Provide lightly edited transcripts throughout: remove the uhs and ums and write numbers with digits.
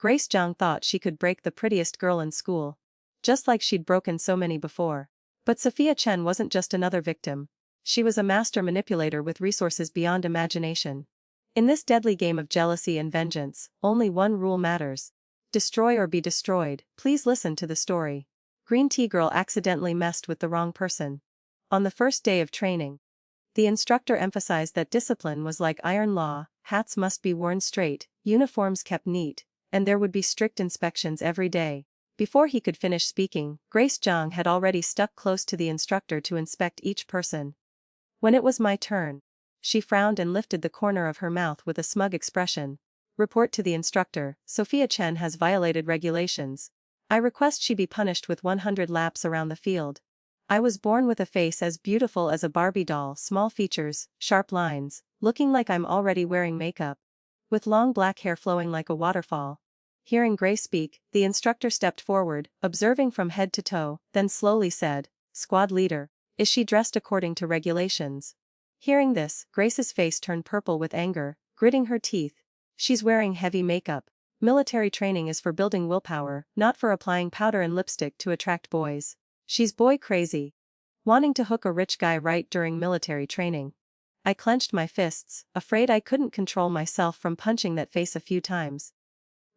Zhang thought she could break the prettiest girl in school. Just like she'd broken so many before. But Sophia Chen wasn't just another victim. She was a master manipulator with resources beyond imagination. In this deadly game of jealousy and vengeance, only one rule matters. Destroy or be destroyed. Please listen to the story. Green tea girl accidentally messed with the wrong person. On the first day of training, the instructor emphasized that discipline was like iron law, hats must be worn straight, uniforms kept neat, and there would be strict inspections every day. Before he could finish speaking, Zhang had already stuck close to the instructor to inspect each person. When it was my turn, she frowned and lifted the corner of her mouth with a smug expression. Report to the instructor, Sophia Chen has violated regulations. I request she be punished with 100 laps around the field. I was born with a face as beautiful as a Barbie doll, small features, sharp lines, looking like I'm already wearing makeup. With long black hair flowing like a waterfall. Hearing Grace speak, the instructor stepped forward, observing from head to toe, then slowly said, "Squad leader, is she dressed according to regulations?" Hearing this, Grace's face turned purple with anger, gritting her teeth. She's wearing heavy makeup. Military training is for building willpower, not for applying powder and lipstick to attract boys. She's boy crazy. Wanting to hook a rich guy right during military training. I clenched my fists, afraid I couldn't control myself from punching that face a few times.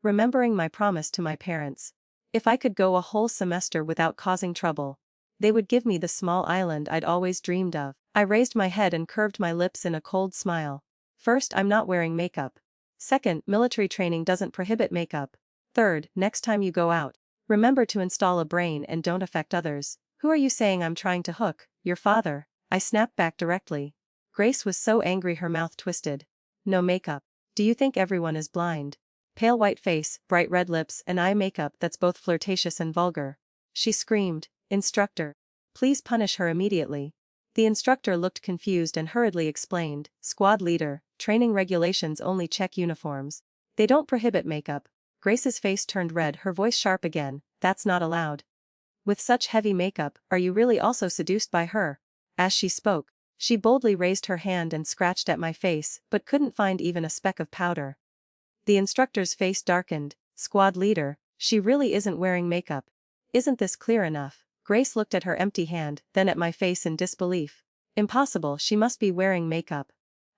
Remembering my promise to my parents. If I could go a whole semester without causing trouble, they would give me the small island I'd always dreamed of. I raised my head and curved my lips in a cold smile. First, I'm not wearing makeup. Second, military training doesn't prohibit makeup. Third, next time you go out, remember to install a brain and don't affect others. Who are you saying I'm trying to hook? Your father. I snapped back directly. Grace was so angry her mouth twisted. No makeup. Do you think everyone is blind? Pale white face, bright red lips and eye makeup that's both flirtatious and vulgar. She screamed, "Instructor. Please punish her immediately." The instructor looked confused and hurriedly explained, "Squad leader, training regulations only check uniforms. They don't prohibit makeup." Grace's face turned red, her voice sharp again, "That's not allowed. With such heavy makeup, are you really also seduced by her?" As she spoke, she boldly raised her hand and scratched at my face, but couldn't find even a speck of powder. The instructor's face darkened. "Squad leader, she really isn't wearing makeup. Isn't this clear enough?" Grace looked at her empty hand, then at my face in disbelief. "Impossible, she must be wearing makeup."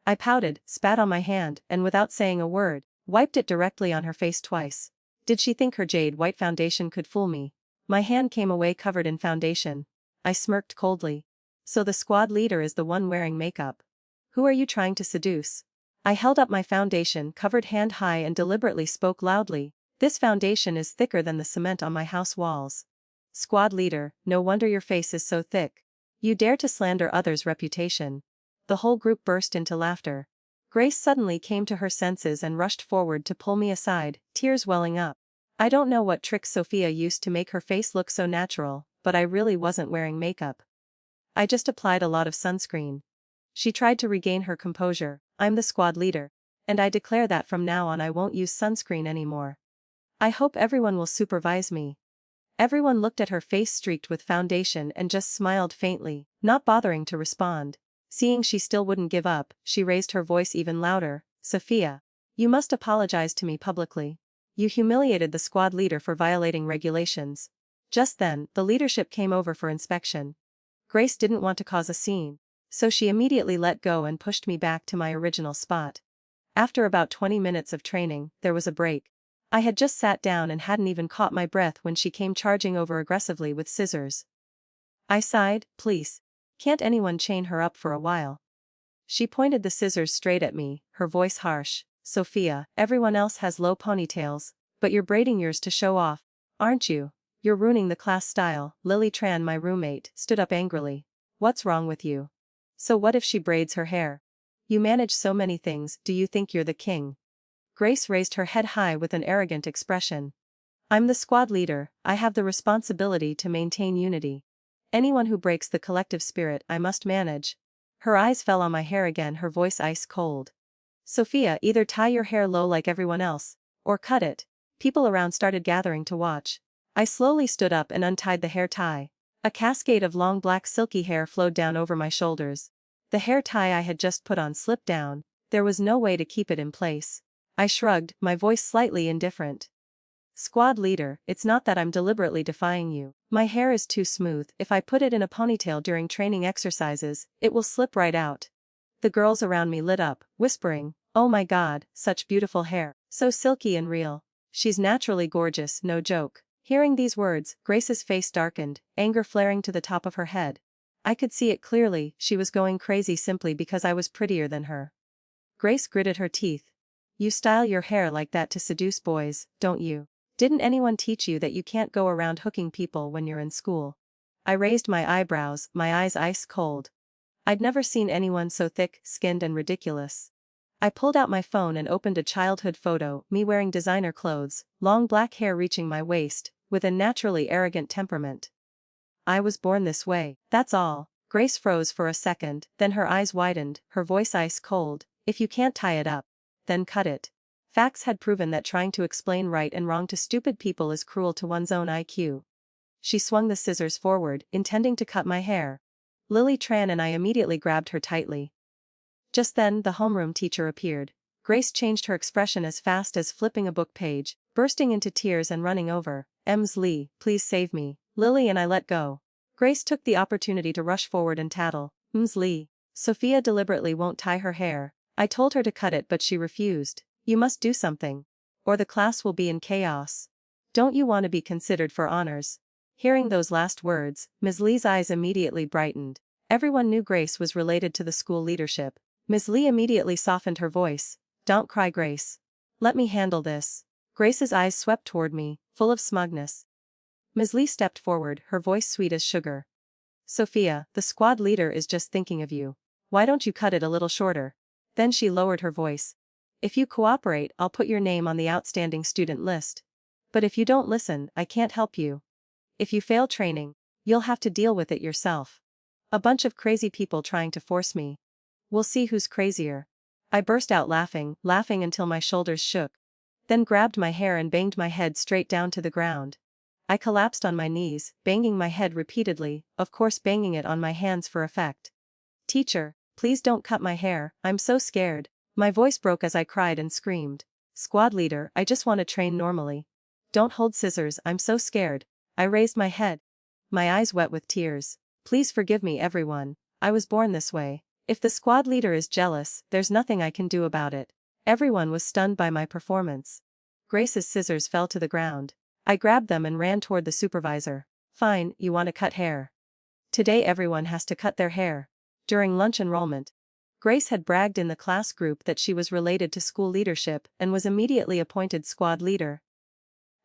I pouted, spat on my hand, and without saying a word, wiped it directly on her face twice. Did she think her jade white foundation could fool me? My hand came away covered in foundation. I smirked coldly. "So the squad leader is the one wearing makeup. Who are you trying to seduce?" I held up my foundation-covered hand high and deliberately spoke loudly. "This foundation is thicker than the cement on my house walls." "Squad leader, no wonder your face is so thick. You dare to slander others' reputation." The whole group burst into laughter. Grace suddenly came to her senses and rushed forward to pull me aside, tears welling up. I don't know what tricks Sophia used to make her face look so natural, but I really wasn't wearing makeup. I just applied a lot of sunscreen. She tried to regain her composure. "I'm the squad leader. And I declare that from now on I won't use sunscreen anymore. I hope everyone will supervise me." Everyone looked at her face streaked with foundation and just smiled faintly, not bothering to respond. Seeing she still wouldn't give up, she raised her voice even louder. "Sophia, you must apologize to me publicly. You humiliated the squad leader for violating regulations." Just then, the leadership came over for inspection. Grace didn't want to cause a scene, so she immediately let go and pushed me back to my original spot. After about 20 minutes of training, there was a break. I had just sat down and hadn't even caught my breath when she came charging over aggressively with scissors. I sighed, "Please. Can't anyone chain her up for a while?" She pointed the scissors straight at me, her voice harsh. "Sophia, everyone else has low ponytails, but you're braiding yours to show off, aren't you? You're ruining the class style." Lily Tran, my roommate, stood up angrily. "What's wrong with you? So what if she braids her hair? You manage so many things, do you think you're the king?" Grace raised her head high with an arrogant expression. "I'm the squad leader, I have the responsibility to maintain unity. Anyone who breaks the collective spirit I must manage." Her eyes fell on my hair again, her voice ice cold. "Sophia, either tie your hair low like everyone else, or cut it." People around started gathering to watch. I slowly stood up and untied the hair tie. A cascade of long black silky hair flowed down over my shoulders. The hair tie I had just put on slipped down, there was no way to keep it in place. I shrugged, my voice slightly indifferent. Squad leader, it's not that I'm deliberately defying you. My hair is too smooth. If I put it in a ponytail during training exercises, it will slip right out. The girls around me lit up, whispering, "Oh my god, such beautiful hair. So silky and real. She's naturally gorgeous, no joke." Hearing these words, Grace's face darkened, anger flaring to the top of her head. I could see it clearly, she was going crazy simply because I was prettier than her. Grace gritted her teeth. You style your hair like that to seduce boys, don't you? Didn't anyone teach you that you can't go around hooking people when you're in school? I raised my eyebrows, my eyes ice cold. I'd never seen anyone so thick-skinned and ridiculous. I pulled out my phone and opened a childhood photo, me wearing designer clothes, long black hair reaching my waist, with a naturally arrogant temperament. I was born this way, that's all. Grace froze for a second, then her eyes widened, her voice ice cold. If you can't tie it up, then cut it. Facts had proven that trying to explain right and wrong to stupid people is cruel to one's own IQ. She swung the scissors forward, intending to cut my hair. Lily Tran and I immediately grabbed her tightly. Just then, the homeroom teacher appeared. Grace changed her expression as fast as flipping a book page, bursting into tears and running over. "Ms. Lee, please save me." Lily and I let go. Grace took the opportunity to rush forward and tattle. "Ms. Lee. Sophia deliberately won't tie her hair. I told her to cut it but she refused. You must do something. Or the class will be in chaos. Don't you want to be considered for honors?" Hearing those last words, Ms. Lee's eyes immediately brightened. Everyone knew Grace was related to the school leadership. Ms. Lee immediately softened her voice. "Don't cry, Grace. Let me handle this." Grace's eyes swept toward me, full of smugness. Ms. Lee stepped forward, her voice sweet as sugar. "Sophia, the squad leader is just thinking of you. Why don't you cut it a little shorter?" Then she lowered her voice. "If you cooperate, I'll put your name on the outstanding student list. But if you don't listen, I can't help you. If you fail training, you'll have to deal with it yourself. A bunch of crazy people trying to force me. We'll see who's crazier." I burst out laughing until my shoulders shook. Then grabbed my hair and banged my head straight down to the ground. I collapsed on my knees, banging my head repeatedly, of course banging it on my hands for effect. "Teacher, please don't cut my hair, I'm so scared." My voice broke as I cried and screamed. "Squad leader, I just want to train normally. Don't hold scissors, I'm so scared." I raised my head. My eyes wet with tears. "Please forgive me, everyone. I was born this way. If the squad leader is jealous, there's nothing I can do about it." Everyone was stunned by my performance. Grace's scissors fell to the ground. I grabbed them and ran toward the supervisor. "Fine, you want to cut hair. Today everyone has to cut their hair." During lunch enrollment, Grace had bragged in the class group that she was related to school leadership and was immediately appointed squad leader.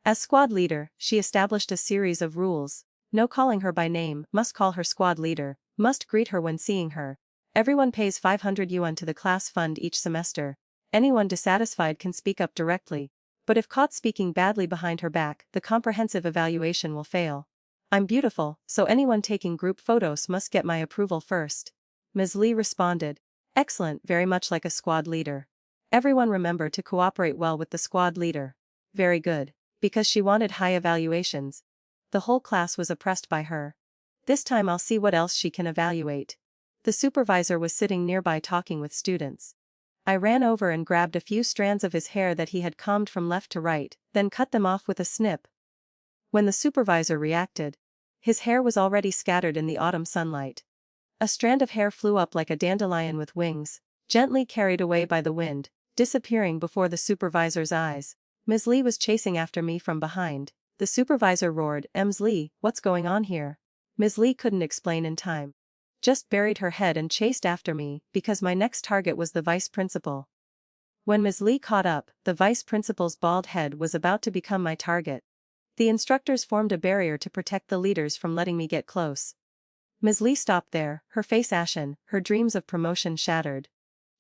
As squad leader, she established a series of rules. No calling her by name, must call her squad leader, must greet her when seeing her. Everyone pays 500 yuan to the class fund each semester. Anyone dissatisfied can speak up directly. But if caught speaking badly behind her back, the comprehensive evaluation will fail. I'm beautiful, so anyone taking group photos must get my approval first. Ms. Lee responded. "Excellent, very much like a squad leader. Everyone remember to cooperate well with the squad leader." Very good. Because she wanted high evaluations. The whole class was oppressed by her. This time I'll see what else she can evaluate. The supervisor was sitting nearby talking with students. I ran over and grabbed a few strands of his hair that he had combed from left to right, then cut them off with a snip. When the supervisor reacted, his hair was already scattered in the autumn sunlight. A strand of hair flew up like a dandelion with wings, gently carried away by the wind, disappearing before the supervisor's eyes. Ms. Lee was chasing after me from behind. The supervisor roared, "Ms. Lee, what's going on here?" Ms. Lee couldn't explain in time. Just buried her head and chased after me, because my next target was the vice principal. When Ms. Lee caught up, the vice principal's bald head was about to become my target. The instructors formed a barrier to protect the leaders from letting me get close. Ms. Lee stopped there, her face ashen, her dreams of promotion shattered.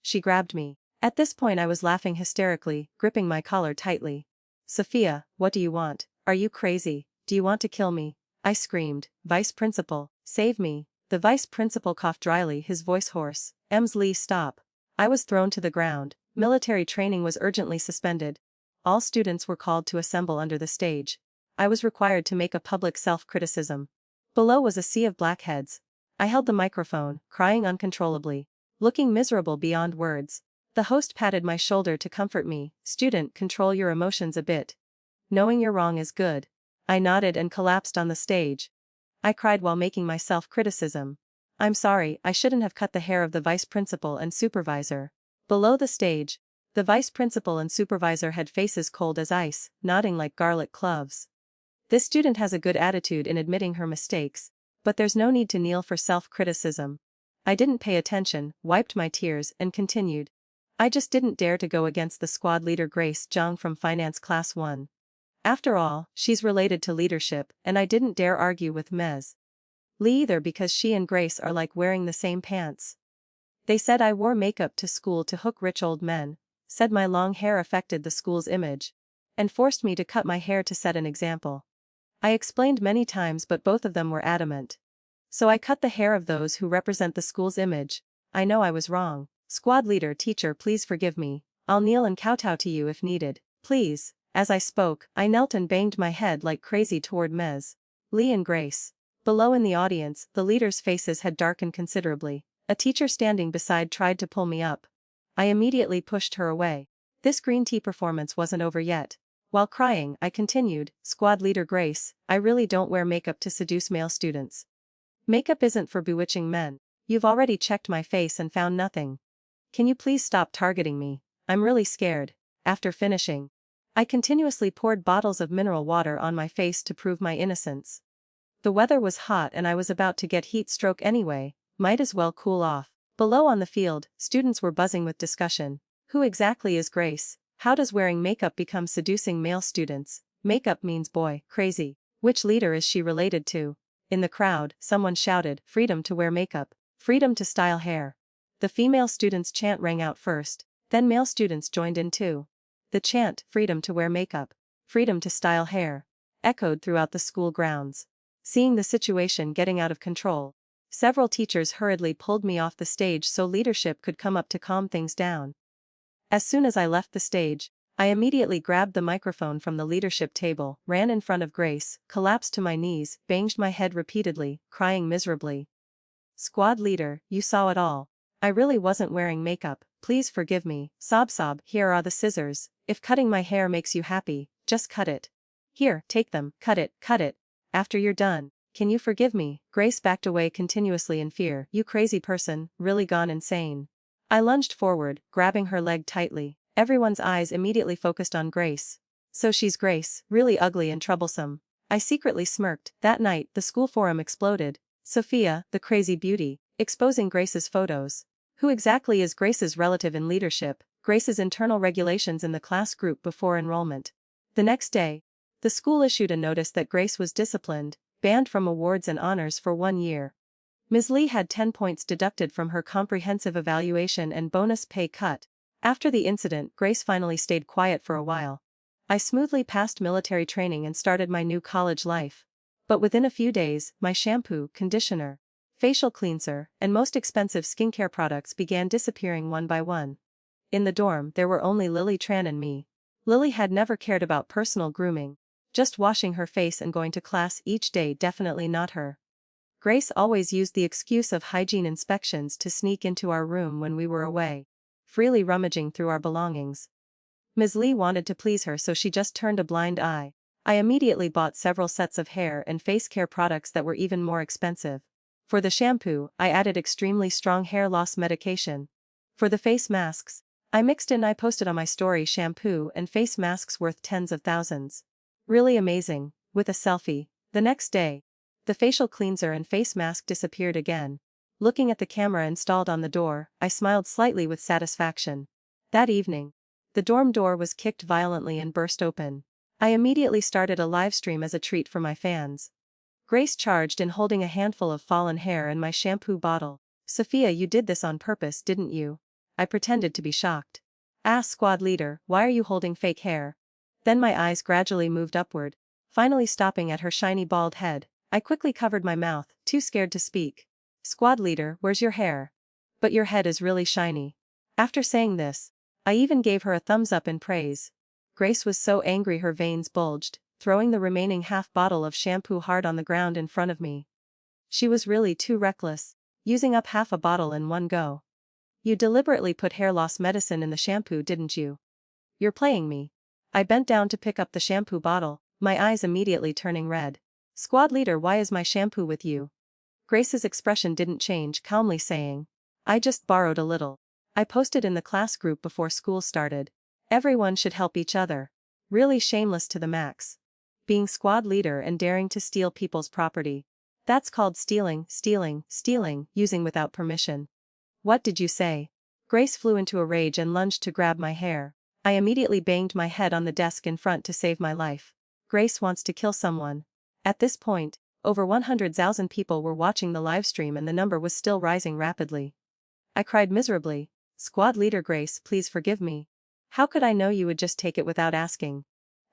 She grabbed me. At this point I was laughing hysterically, gripping my collar tightly. "Sophia, what do you want? Are you crazy? Do you want to kill me?" I screamed. "Vice principal, save me." The vice principal coughed dryly, his voice hoarse. "Ms. Lee, stop." I was thrown to the ground. Military training was urgently suspended. All students were called to assemble under the stage. I was required to make a public self-criticism. Below was a sea of blackheads. I held the microphone, crying uncontrollably, looking miserable beyond words. The host patted my shoulder to comfort me. "Student, control your emotions a bit. Knowing you're wrong is good. I nodded and collapsed on the stage. I cried while making my self-criticism. I'm sorry, I shouldn't have cut the hair of the vice principal and supervisor. Below the stage, the vice principal and supervisor had faces cold as ice, nodding like garlic cloves. This student has a good attitude in admitting her mistakes, but there's no need to kneel for self-criticism. I didn't pay attention, wiped my tears, and continued. I just didn't dare to go against the squad leader Grace Zhang from Finance Class 1. After all, she's related to leadership, and I didn't dare argue with Ms. Lee either because she and Grace are like wearing the same pants. They said I wore makeup to school to hook rich old men, said my long hair affected the school's image, and forced me to cut my hair to set an example. I explained many times but both of them were adamant. So I cut the hair of those who represent the school's image. I know I was wrong. Squad leader, teacher, please forgive me. I'll kneel and kowtow to you if needed. Please. As I spoke, I knelt and banged my head like crazy toward Ms. Lee and Grace. Below in the audience, the leaders' faces had darkened considerably. A teacher standing beside tried to pull me up. I immediately pushed her away. This green tea performance wasn't over yet. While crying, I continued, Squad leader Grace, I really don't wear makeup to seduce male students. Makeup isn't for bewitching men. You've already checked my face and found nothing. Can you please stop targeting me? I'm really scared. After finishing, I continuously poured bottles of mineral water on my face to prove my innocence. The weather was hot and I was about to get heat stroke anyway, might as well cool off. Below on the field, students were buzzing with discussion. Who exactly is Grace? How does wearing makeup become seducing male students? Makeup means boy, crazy. Which leader is she related to? In the crowd, someone shouted, freedom to wear makeup, freedom to style hair. The female students' chant rang out first, then male students joined in too. The chant, freedom to wear makeup, freedom to style hair, echoed throughout the school grounds. Seeing the situation getting out of control, several teachers hurriedly pulled me off the stage so leadership could come up to calm things down. As soon as I left the stage, I immediately grabbed the microphone from the leadership table, ran in front of Grace, collapsed to my knees, banged my head repeatedly, crying miserably. Squad leader, you saw it all. I really wasn't wearing makeup, please forgive me. Sob sob, here are the scissors. If cutting my hair makes you happy, just cut it. Here, take them, cut it, cut it. After you're done, can you forgive me? Grace backed away continuously in fear. You crazy person, really gone insane. I lunged forward, grabbing her leg tightly. Everyone's eyes immediately focused on Grace. So she's Grace, really ugly and troublesome. I secretly smirked. That night, the school forum exploded. Sophia, the crazy beauty, exposing Grace's photos. Who exactly is Grace's relative in leadership? Grace's internal regulations in the class group before enrollment. The next day, the school issued a notice that Grace was disciplined, banned from awards and honors for 1 year. Ms. Lee had 10 points deducted from her comprehensive evaluation and bonus pay cut. After the incident, Grace finally stayed quiet for a while. I smoothly passed military training and started my new college life. But within a few days, my shampoo, conditioner, facial cleanser, and most expensive skincare products began disappearing one by one. In the dorm, there were only Lily Tran and me. Lily had never cared about personal grooming. Just washing her face and going to class each day, definitely not her. Grace always used the excuse of hygiene inspections to sneak into our room when we were away, freely rummaging through our belongings. Ms. Lee wanted to please her, so she just turned a blind eye. I immediately bought several sets of hair and face care products that were even more expensive. For the shampoo, I added extremely strong hair loss medication. For the face masks, I posted on my story shampoo and face masks worth tens of thousands. Really amazing, with a selfie. The next day, the facial cleanser and face mask disappeared again. Looking at the camera installed on the door, I smiled slightly with satisfaction. That evening, the dorm door was kicked violently and burst open. I immediately started a live stream as a treat for my fans. Grace charged in holding a handful of fallen hair and my shampoo bottle. Sophia, you did this on purpose, didn't you? I pretended to be shocked. Asked squad leader, why are you holding fake hair? Then my eyes gradually moved upward, finally stopping at her shiny bald head. I quickly covered my mouth, too scared to speak. Squad leader, where's your hair? But your head is really shiny. After saying this, I even gave her a thumbs up in praise. Grace was so angry her veins bulged, throwing the remaining half bottle of shampoo hard on the ground in front of me. She was really too reckless, using up half a bottle in one go. You deliberately put hair loss medicine in the shampoo, didn't you? You're playing me. I bent down to pick up the shampoo bottle, my eyes immediately turning red. Squad leader, why is my shampoo with you? Grace's expression didn't change, calmly saying, I just borrowed a little. I posted in the class group before school started. Everyone should help each other. Really shameless to the max. Being squad leader and daring to steal people's property. That's called stealing, using without permission. What did you say? Grace flew into a rage and lunged to grab my hair. I immediately banged my head on the desk in front to save my life. Grace wants to kill someone. At this point, over 100,000 people were watching the livestream and the number was still rising rapidly. I cried miserably. Squad leader Grace, please forgive me. How could I know you would just take it without asking?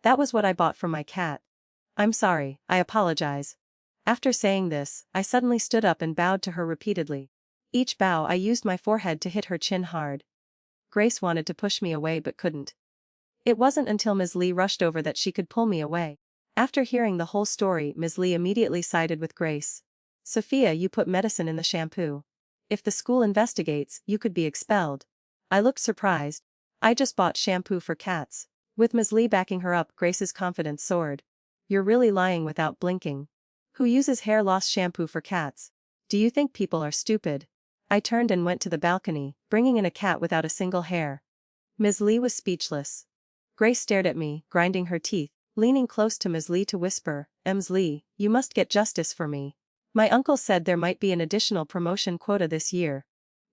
That was what I bought for my cat. I'm sorry, I apologize. After saying this, I suddenly stood up and bowed to her repeatedly. Each bow I used my forehead to hit her chin hard. Grace wanted to push me away but couldn't. It wasn't until Ms. Lee rushed over that she could pull me away. After hearing the whole story, Ms. Lee immediately sided with Grace. Sophia, you put medicine in the shampoo. If the school investigates, you could be expelled. I looked surprised. I just bought shampoo for cats. With Ms. Lee backing her up, Grace's confidence soared. You're really lying without blinking. Who uses hair loss shampoo for cats? Do you think people are stupid? I turned and went to the balcony, bringing in a cat without a single hair. Ms. Lee was speechless. Grace stared at me, grinding her teeth, leaning close to Ms. Lee to whisper, Ms. Lee, you must get justice for me. My uncle said there might be an additional promotion quota this year.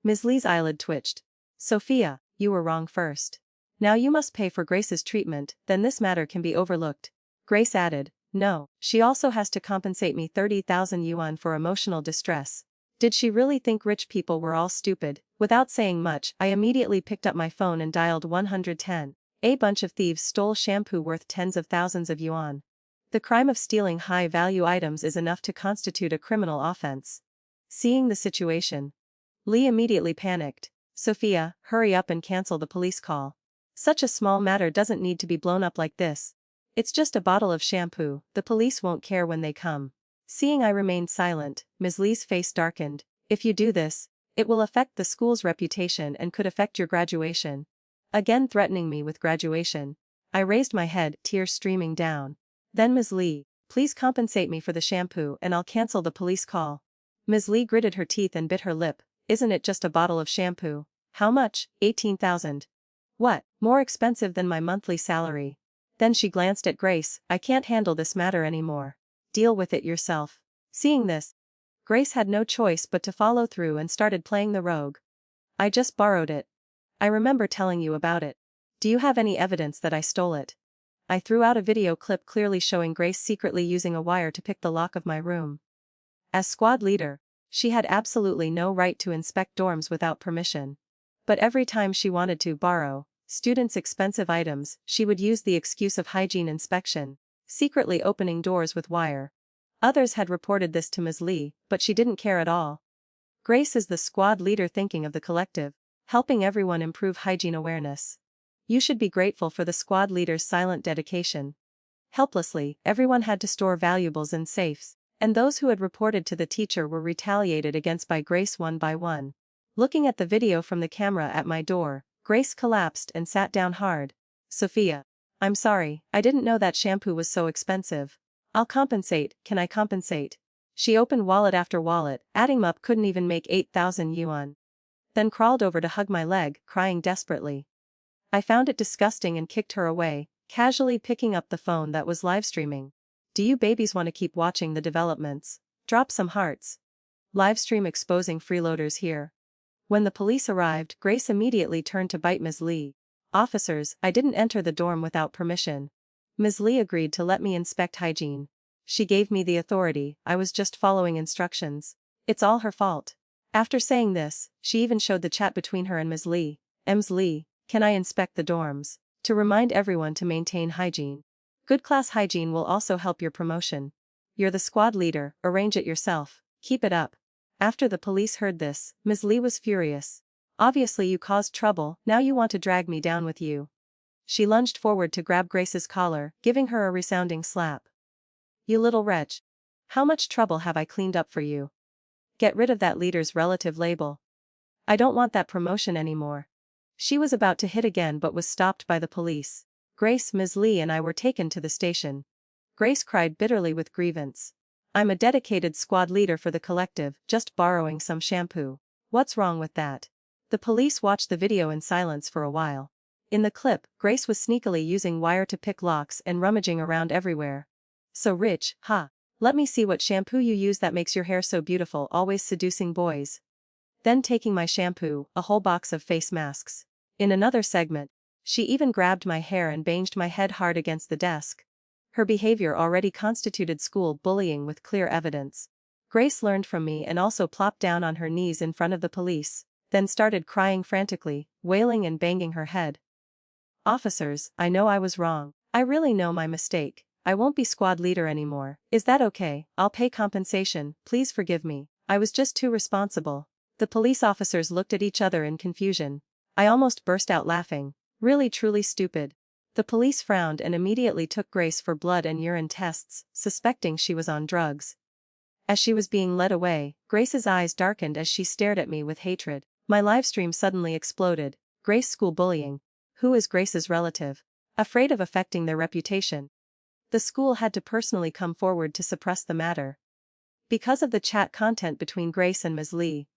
Ms. Lee's eyelid twitched. Sophia, you were wrong first. Now you must pay for Grace's treatment, then this matter can be overlooked. Grace added, no, she also has to compensate me 30,000 yuan for emotional distress. Did she really think rich people were all stupid? Without saying much, I immediately picked up my phone and dialed 110. A bunch of thieves stole shampoo worth tens of thousands of yuan. The crime of stealing high-value items is enough to constitute a criminal offense. Seeing the situation, Lee immediately panicked. Sophia, hurry up and cancel the police call. Such a small matter doesn't need to be blown up like this. It's just a bottle of shampoo, the police won't care when they come. Seeing I remained silent, Ms. Lee's face darkened. If you do this, it will affect the school's reputation and could affect your graduation. Again threatening me with graduation. I raised my head, tears streaming down. Then Ms. Lee, please compensate me for the shampoo and I'll cancel the police call. Ms. Lee gritted her teeth and bit her lip. Isn't it just a bottle of shampoo? How much? 18,000. What, more expensive than my monthly salary? Then she glanced at Grace, I can't handle this matter anymore. Deal with it yourself. Seeing this, Grace had no choice but to follow through and started playing the rogue. I just borrowed it. I remember telling you about it. Do you have any evidence that I stole it? I threw out a video clip clearly showing Grace secretly using a wire to pick the lock of my room. As squad leader, she had absolutely no right to inspect dorms without permission. But every time she wanted to borrow students' expensive items, she would use the excuse of hygiene inspection, secretly opening doors with wire. Others had reported this to Ms. Lee, but she didn't care at all. Grace is the squad leader thinking of the collective, helping everyone improve hygiene awareness. You should be grateful for the squad leader's silent dedication. Helplessly, everyone had to store valuables in safes, and those who had reported to the teacher were retaliated against by Grace one by one. Looking at the video from the camera at my door, Grace collapsed and sat down hard. Sophia, I'm sorry, I didn't know that shampoo was so expensive. I'll compensate, can I compensate? She opened wallet after wallet, adding them up couldn't even make 8,000 yuan. Then crawled over to hug my leg, crying desperately. I found it disgusting and kicked her away, casually picking up the phone that was live streaming. Do you babies want to keep watching the developments? Drop some hearts. Livestream exposing freeloaders here. When the police arrived, Grace immediately turned to bite Ms. Lee. Officers, I didn't enter the dorm without permission. Ms. Lee agreed to let me inspect hygiene. She gave me the authority, I was just following instructions. It's all her fault. After saying this, she even showed the chat between her and Ms. Lee. Ms. Lee, can I inspect the dorms? To remind everyone to maintain hygiene. Good class hygiene will also help your promotion. You're the squad leader, arrange it yourself, keep it up. After the police heard this, Ms. Lee was furious. Obviously you caused trouble, now you want to drag me down with you. She lunged forward to grab Grace's collar, giving her a resounding slap. You little wretch. How much trouble have I cleaned up for you? Get rid of that leader's relative label. I don't want that promotion anymore. She was about to hit again but was stopped by the police. Grace, Ms. Lee and I were taken to the station. Grace cried bitterly with grievance. I'm a dedicated squad leader for the collective, just borrowing some shampoo. What's wrong with that? The police watched the video in silence for a while. In the clip, Grace was sneakily using wire to pick locks and rummaging around everywhere. So rich, huh? Let me see what shampoo you use that makes your hair so beautiful, always seducing boys. Then taking my shampoo, a whole box of face masks. In another segment, she even grabbed my hair and banged my head hard against the desk. Her behavior already constituted school bullying with clear evidence. Grace learned from me and also plopped down on her knees in front of the police, then started crying frantically, wailing and banging her head. Officers, I know I was wrong. I really know my mistake. I won't be squad leader anymore. Is that okay? I'll pay compensation, please forgive me. I was just too responsible. The police officers looked at each other in confusion. I almost burst out laughing. Really truly stupid. The police frowned and immediately took Grace for blood and urine tests, suspecting she was on drugs. As she was being led away, Grace's eyes darkened as she stared at me with hatred. My livestream suddenly exploded. Grace school bullying. Who is Grace's relative? Afraid of affecting their reputation. The school had to personally come forward to suppress the matter. Because of the chat content between Grace and Ms. Lee,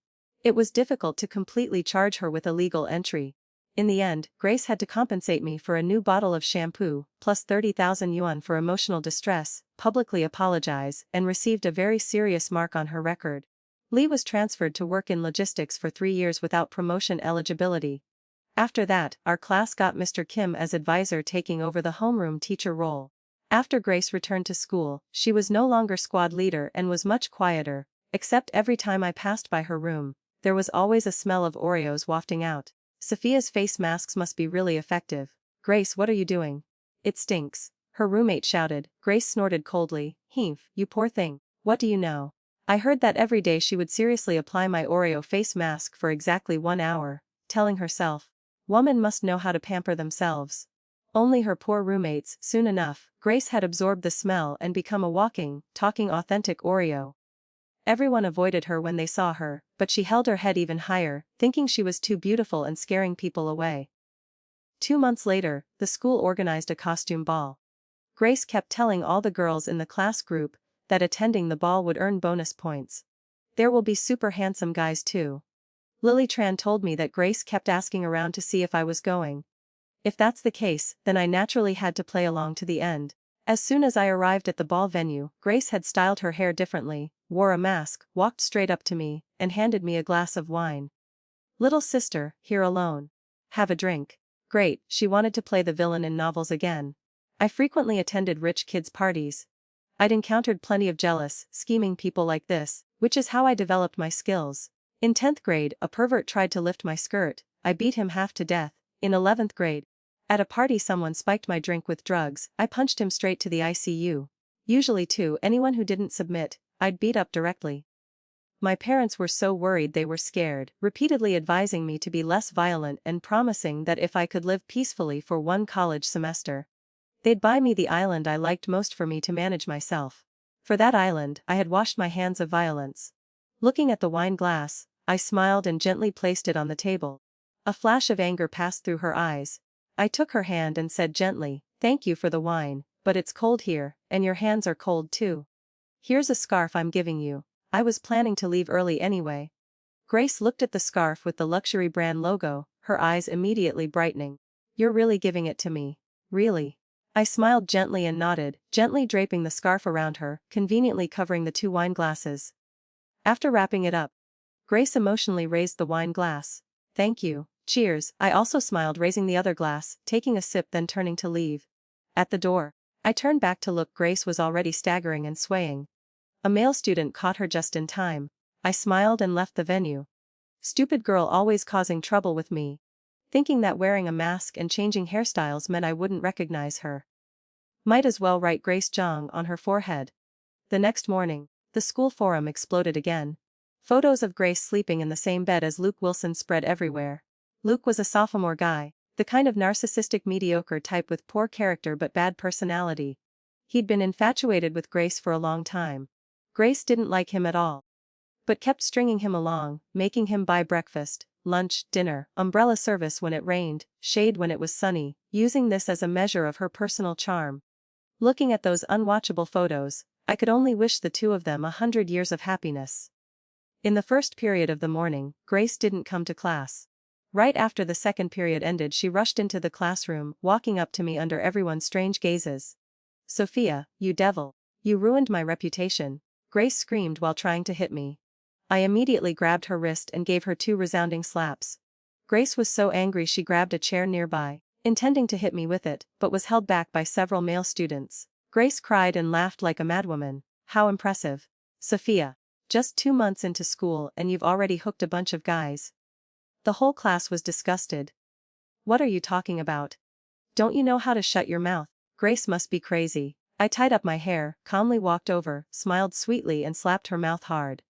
it was difficult to completely charge her with illegal entry. In the end, Grace had to compensate me for a new bottle of shampoo, plus 30,000 yuan for emotional distress, publicly apologize, and received a very serious mark on her record. Lee was transferred to work in logistics for 3 years without promotion eligibility. After that, our class got Mr. Kim as advisor, taking over the homeroom teacher role. After Grace returned to school, she was no longer squad leader and was much quieter, except every time I passed by her room, there was always a smell of Oreos wafting out. Sophia's face masks must be really effective. Grace, what are you doing? It stinks. Her roommate shouted. Grace snorted coldly. Heemph, you poor thing. What do you know? I heard that every day she would seriously apply my Oreo face mask for exactly 1 hour, telling herself, women must know how to pamper themselves. Only her poor roommates. Soon enough, Grace had absorbed the smell and become a walking, talking authentic Oreo. Everyone avoided her when they saw her, but she held her head even higher, thinking she was too beautiful and scaring people away. 2 months later, the school organized a costume ball. Grace kept telling all the girls in the class group that attending the ball would earn bonus points. There will be super handsome guys too. Lily Tran told me that Grace kept asking around to see if I was going. If that's the case, then I naturally had to play along to the end. As soon as I arrived at the ball venue, Grace had styled her hair differently, wore a mask, walked straight up to me, and handed me a glass of wine. Little sister, here alone. Have a drink. Great, she wanted to play the villain in novels again. I frequently attended rich kids' parties. I'd encountered plenty of jealous, scheming people like this, which is how I developed my skills. In 10th grade, a pervert tried to lift my skirt. I beat him half to death. In 11th grade, at a party someone spiked my drink with drugs. I punched him straight to the ICU. Usually too, anyone who didn't submit, I'd beat up directly. My parents were so worried they were scared, repeatedly advising me to be less violent and promising that if I could live peacefully for 1 college semester, they'd buy me the island I liked most for me to manage myself. For that island, I had washed my hands of violence. Looking at the wine glass, I smiled and gently placed it on the table. A flash of anger passed through her eyes. I took her hand and said gently, thank you for the wine, but it's cold here, and your hands are cold too. Here's a scarf I'm giving you. I was planning to leave early anyway. Grace looked at the scarf with the luxury brand logo, her eyes immediately brightening. You're really giving it to me? Really? I smiled gently and nodded, gently draping the scarf around her, conveniently covering the 2 wine glasses. After wrapping it up, Grace emotionally raised the wine glass. Thank you. Cheers. I also smiled, raising the other glass, taking a sip, then turning to leave. At the door, I turned back to look. Grace was already staggering and swaying. A male student caught her just in time. I smiled and left the venue. Stupid girl, always causing trouble with me. Thinking that wearing a mask and changing hairstyles meant I wouldn't recognize her. Might as well write Grace Zhang on her forehead. The next morning, the school forum exploded again. Photos of Grace sleeping in the same bed as Luke Wilson spread everywhere. Luke was a sophomore guy, the kind of narcissistic mediocre type with poor character but bad personality. He'd been infatuated with Grace for a long time. Grace didn't like him at all, but kept stringing him along, making him buy breakfast, lunch, dinner, umbrella service when it rained, shade when it was sunny, using this as a measure of her personal charm. Looking at those unwatchable photos, I could only wish the two of them 100 years of happiness. In the first period of the morning, Grace didn't come to class. Right after the second period ended, she rushed into the classroom, walking up to me under everyone's strange gazes. "Sophia, you devil. You ruined my reputation," Grace screamed while trying to hit me. I immediately grabbed her wrist and gave her 2 resounding slaps. Grace was so angry she grabbed a chair nearby, intending to hit me with it, but was held back by several male students. Grace cried and laughed like a madwoman. "How impressive. Sophia. Just 2 months into school and you've already hooked a bunch of guys." The whole class was disgusted. "What are you talking about? Don't you know how to shut your mouth? Grace must be crazy." I tied up my hair, calmly walked over, smiled sweetly and slapped her mouth hard.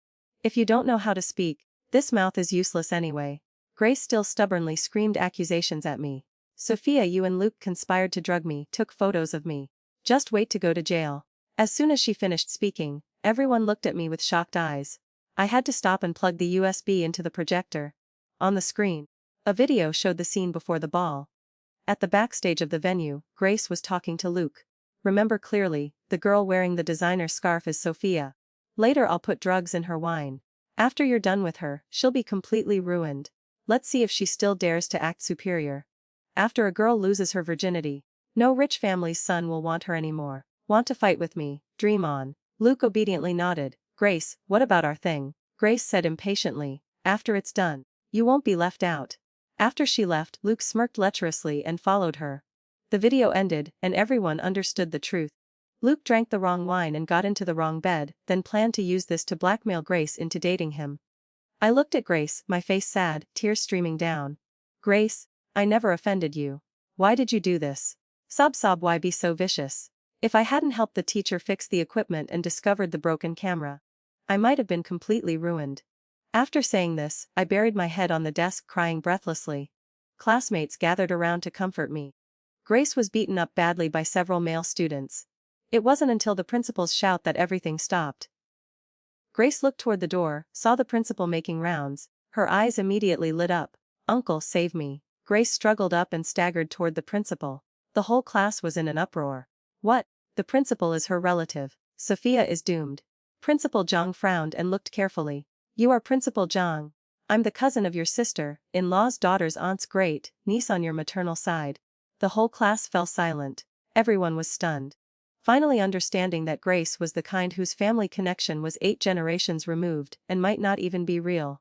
"If you don't know how to speak, this mouth is useless anyway." Grace still stubbornly screamed accusations at me. "Sophia, you and Luke conspired to drug me, took photos of me. Just wait to go to jail." As soon as she finished speaking, everyone looked at me with shocked eyes. I had to stop and plug the USB into the projector. On the screen, a video showed the scene before the ball. At the backstage of the venue, Grace was talking to Luke. "Remember clearly, the girl wearing the designer scarf is Sophia. Later I'll put drugs in her wine. After you're done with her, she'll be completely ruined. Let's see if she still dares to act superior. After a girl loses her virginity, no rich family's son will want her anymore. Want to fight with me? Dream on." Luke obediently nodded. "Grace, what about our thing?" Grace said impatiently. "After it's done, you won't be left out." After she left, Luke smirked lecherously and followed her. The video ended, and everyone understood the truth. Luke drank the wrong wine and got into the wrong bed, then planned to use this to blackmail Grace into dating him. I looked at Grace, my face sad, tears streaming down. "Grace, I never offended you. Why did you do this? Sob, why be so vicious? If I hadn't helped the teacher fix the equipment and discovered the broken camera, I might have been completely ruined." After saying this, I buried my head on the desk crying breathlessly. Classmates gathered around to comfort me. Grace was beaten up badly by several male students. It wasn't until the principal's shout that everything stopped. Grace looked toward the door, saw the principal making rounds. Her eyes immediately lit up. "Uncle, save me." Grace struggled up and staggered toward the principal. The whole class was in an uproar. "What? The principal is her relative. Sophia is doomed." Principal Zhang frowned and looked carefully. "You are Principal Zhang. I'm the cousin of your sister, in-law's daughter's aunt's great niece on your maternal side." The whole class fell silent. Everyone was stunned. Finally understanding that Grace was the kind whose family connection was 8 generations removed and might not even be real.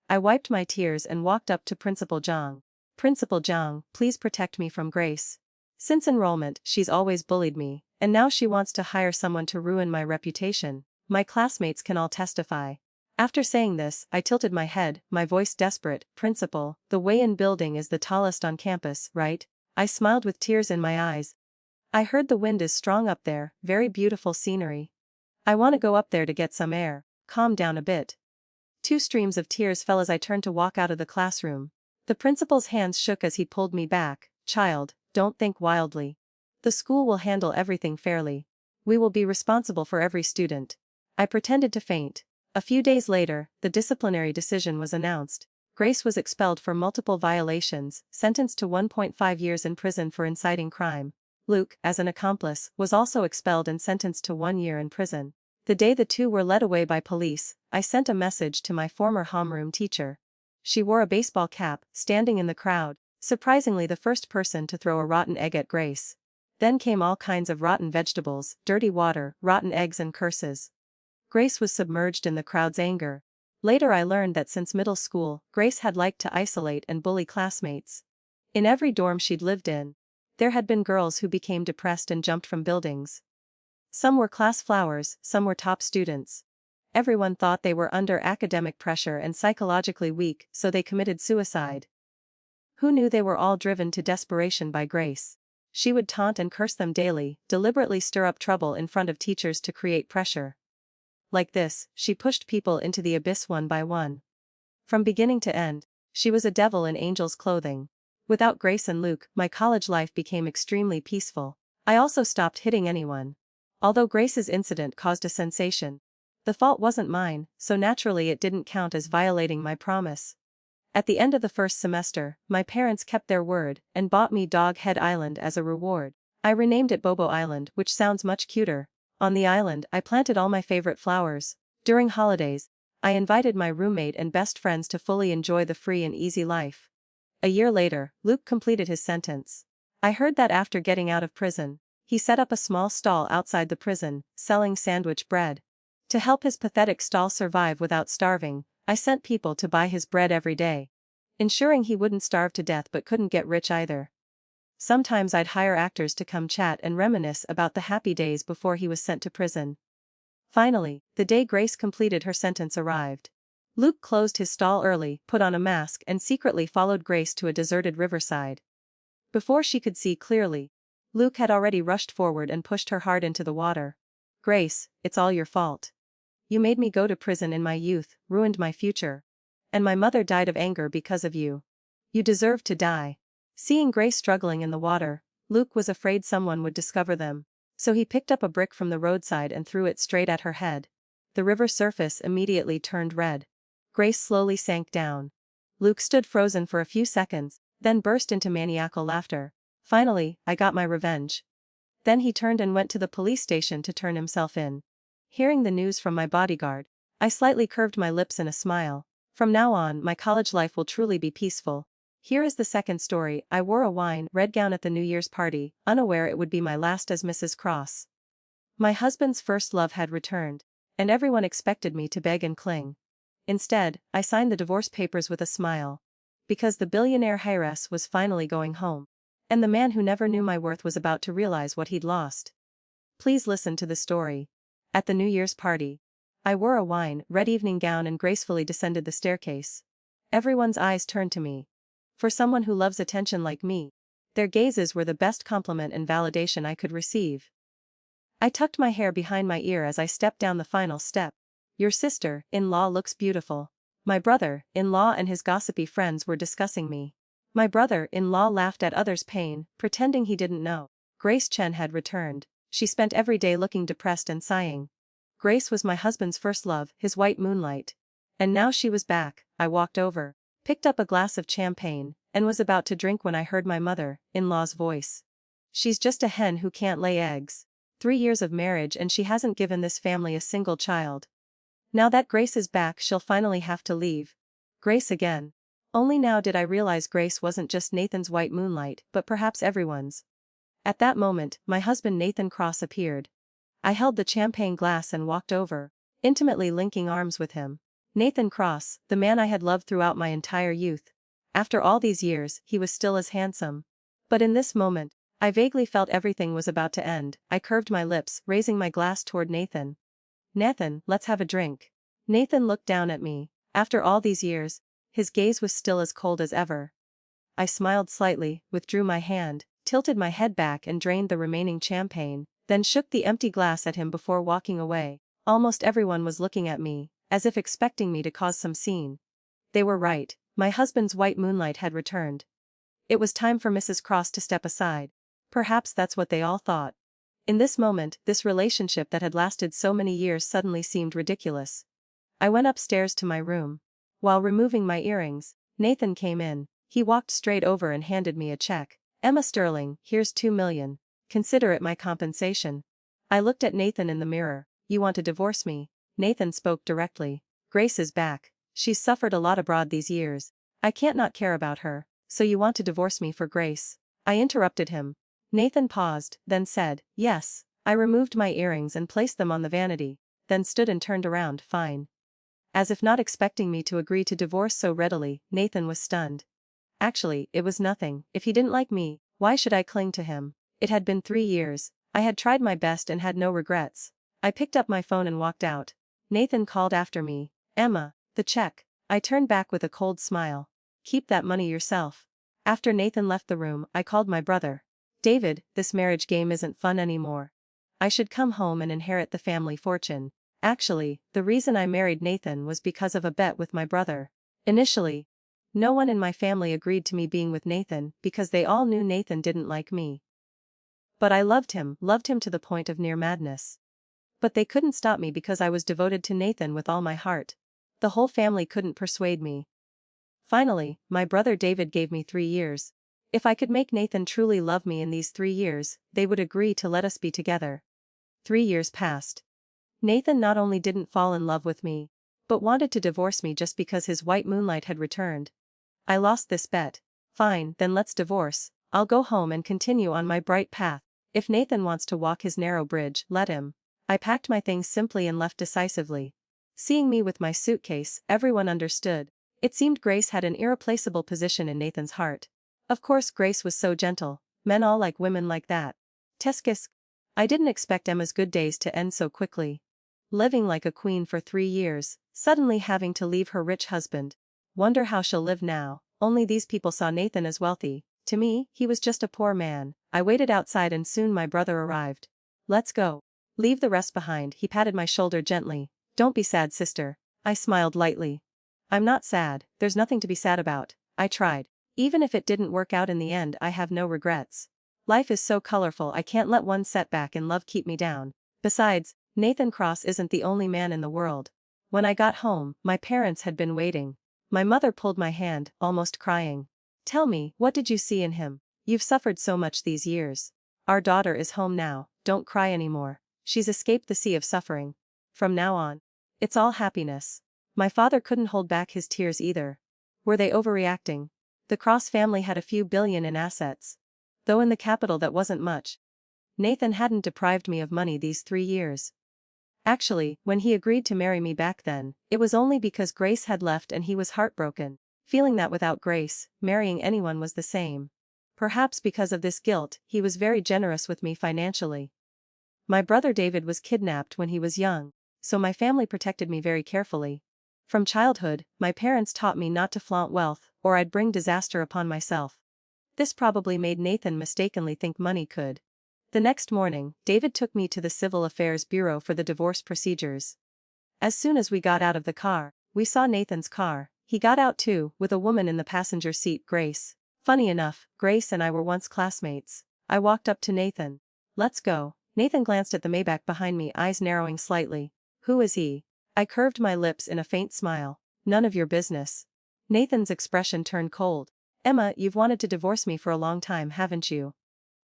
I wiped my tears and walked up to Principal Zhang. "Principal Zhang, please protect me from Grace. Since enrollment, she's always bullied me, and now she wants to hire someone to ruin my reputation. My classmates can all testify." After saying this, I tilted my head, my voice desperate. "Principal, the Wei-In building is the tallest on campus, right?" I smiled with tears in my eyes. "I heard the wind is strong up there, very beautiful scenery. I want to go up there to get some air, calm down a bit." 2 streams of tears fell as I turned to walk out of the classroom. The principal's hands shook as he pulled me back. "Child, don't think wildly. The school will handle everything fairly. We will be responsible for every student." I pretended to faint. A few days later, the disciplinary decision was announced. Grace was expelled for multiple violations, sentenced to 1.5 years in prison for inciting crime. Luke, as an accomplice, was also expelled and sentenced to 1 year in prison. The day the two were led away by police, I sent a message to my former homeroom teacher. She wore a baseball cap, standing in the crowd, surprisingly the first person to throw a rotten egg at Grace. Then came all kinds of rotten vegetables, dirty water, rotten eggs and curses. Grace was submerged in the crowd's anger. Later I learned that since middle school, Grace had liked to isolate and bully classmates. In every dorm she'd lived in, there had been girls who became depressed and jumped from buildings. Some were class flowers, some were top students. Everyone thought they were under academic pressure and psychologically weak, so they committed suicide. Who knew they were all driven to desperation by Grace? She would taunt and curse them daily, deliberately stir up trouble in front of teachers to create pressure. Like this, she pushed people into the abyss one by one. From beginning to end, she was a devil in angel's clothing. Without Grace and Luke, my college life became extremely peaceful. I also stopped hitting anyone. Although Grace's incident caused a sensation, the fault wasn't mine, so naturally it didn't count as violating my promise. At the end of the first semester, my parents kept their word and bought me Dog Head Island as a reward. I renamed it Bobo Island, which sounds much cuter. On the island, I planted all my favorite flowers. During holidays, I invited my roommate and best friends to fully enjoy the free and easy life. A year later, Luke completed his sentence. I heard that after getting out of prison, he set up a small stall outside the prison, selling sandwich bread. To help his pathetic stall survive without starving, I sent people to buy his bread every day, ensuring he wouldn't starve to death but couldn't get rich either. Sometimes I'd hire actors to come chat and reminisce about the happy days before he was sent to prison. Finally, the day Grace completed her sentence arrived. Luke closed his stall early, put on a mask and secretly followed Grace to a deserted riverside. Before she could see clearly, Luke had already rushed forward and pushed her hard into the water. "Grace, it's all your fault. You made me go to prison in my youth, ruined my future. And my mother died of anger because of you. You deserve to die." Seeing Grace struggling in the water, Luke was afraid someone would discover them. So he picked up a brick from the roadside and threw it straight at her head. The river surface immediately turned red. Grace slowly sank down. Luke stood frozen for a few seconds, then burst into maniacal laughter. "Finally, I got my revenge." Then he turned and went to the police station to turn himself in. Hearing the news from my bodyguard, I slightly curved my lips in a smile. From now on, my college life will truly be peaceful. Here is the second story. I wore a red gown at the New Year's party, unaware it would be my last as Mrs. Cross. My husband's first love had returned, and everyone expected me to beg and cling. Instead, I signed the divorce papers with a smile. Because the billionaire heiress was finally going home. And the man who never knew my worth was about to realize what he'd lost. Please listen to the story. At the New Year's party, I wore a red evening gown and gracefully descended the staircase. Everyone's eyes turned to me. For someone who loves attention like me, their gazes were the best compliment and validation I could receive. I tucked my hair behind my ear as I stepped down the final step. "Your sister-in-law looks beautiful." My brother-in-law and his gossipy friends were discussing me. My brother-in-law laughed at others' pain, pretending he didn't know. Grace Chen had returned. She spent every day looking depressed and sighing. Grace was my husband's first love, his white moonlight. And now she was back. I walked over, picked up a glass of champagne, and was about to drink when I heard my mother-in-law's voice. "She's just a hen who can't lay eggs. 3 years of marriage and she hasn't given this family a single child. Now that Grace is back, she'll finally have to leave." Grace again. Only now did I realize Grace wasn't just Nathan's white moonlight, but perhaps everyone's. At that moment, my husband Nathan Cross appeared. I held the champagne glass and walked over, intimately linking arms with him. Nathan Cross, the man I had loved throughout my entire youth. After all these years, he was still as handsome. But in this moment, I vaguely felt everything was about to end. I curved my lips, raising my glass toward Nathan. "Nathan, let's have a drink." Nathan looked down at me. After all these years, his gaze was still as cold as ever. I smiled slightly, withdrew my hand, tilted my head back and drained the remaining champagne, then shook the empty glass at him before walking away. Almost everyone was looking at me, as if expecting me to cause some scene. They were right. My husband's white moonlight had returned. It was time for Mrs. Cross to step aside. Perhaps that's what they all thought. In this moment, this relationship that had lasted so many years suddenly seemed ridiculous. I went upstairs to my room. While removing my earrings, Nathan came in. He walked straight over and handed me a check. "Emma Sterling, here's 2 million. Consider it my compensation." I looked at Nathan in the mirror. "You want to divorce me?" Nathan spoke directly. "Grace is back. She's suffered a lot abroad these years. I can't not care about her. So you want to divorce me for Grace?" I interrupted him. Nathan paused, then said, "Yes." I removed my earrings and placed them on the vanity, then stood and turned around. "Fine." As if not expecting me to agree to divorce so readily, Nathan was stunned. Actually, it was nothing. If he didn't like me, why should I cling to him? It had been 3 years. I had tried my best and had no regrets. I picked up my phone and walked out. Nathan called after me. "Emma, the check." I turned back with a cold smile. "Keep that money yourself." After Nathan left the room, I called my brother. "David, this marriage game isn't fun anymore. I should come home and inherit the family fortune." Actually, the reason I married Nathan was because of a bet with my brother. Initially, no one in my family agreed to me being with Nathan because they all knew Nathan didn't like me. But I loved him to the point of near madness. But they couldn't stop me because I was devoted to Nathan with all my heart. The whole family couldn't persuade me. Finally, my brother David gave me 3 years. If I could make Nathan truly love me in these 3 years, they would agree to let us be together. 3 years passed. Nathan not only didn't fall in love with me, but wanted to divorce me just because his white moonlight had returned. I lost this bet. Fine, then let's divorce. I'll go home and continue on my bright path. If Nathan wants to walk his narrow bridge, let him. I packed my things simply and left decisively. Seeing me with my suitcase, everyone understood. It seemed Grace had an irreplaceable position in Nathan's heart. Of course, Grace was so gentle. Men all like women like that. Teskis. I didn't expect Emma's good days to end so quickly. Living like a queen for 3 years, suddenly having to leave her rich husband. Wonder how she'll live now. Only these people saw Nathan as wealthy. To me, he was just a poor man. I waited outside and soon my brother arrived. Let's go. Leave the rest behind, he patted my shoulder gently. Don't be sad, sister. I smiled lightly. I'm not sad, there's nothing to be sad about. I tried. Even if it didn't work out in the end, I have no regrets. Life is so colorful, I can't let one setback in love keep me down. Besides, Nathan Cross isn't the only man in the world. When I got home, my parents had been waiting. My mother pulled my hand, almost crying. Tell me, what did you see in him? You've suffered so much these years. Our daughter is home now, don't cry anymore. She's escaped the sea of suffering. From now on, it's all happiness. My father couldn't hold back his tears either. Were they overreacting? The Cross family had a few billion in assets. Though in the capital that wasn't much. Nathan hadn't deprived me of money these 3 years. Actually, when he agreed to marry me back then, it was only because Grace had left and he was heartbroken, feeling that without Grace, marrying anyone was the same. Perhaps because of this guilt, he was very generous with me financially. My brother David was kidnapped when he was young, so my family protected me very carefully. From childhood, my parents taught me not to flaunt wealth, or I'd bring disaster upon myself. This probably made Nathan mistakenly think money could. The next morning, David took me to the Civil Affairs Bureau for the divorce procedures. As soon as we got out of the car, we saw Nathan's car. He got out too, with a woman in the passenger seat, Grace. Funny enough, Grace and I were once classmates. I walked up to Nathan. Let's go. Nathan glanced at the Maybach behind me, eyes narrowing slightly. Who is he? I curved my lips in a faint smile. None of your business. Nathan's expression turned cold. Emma, you've wanted to divorce me for a long time, haven't you?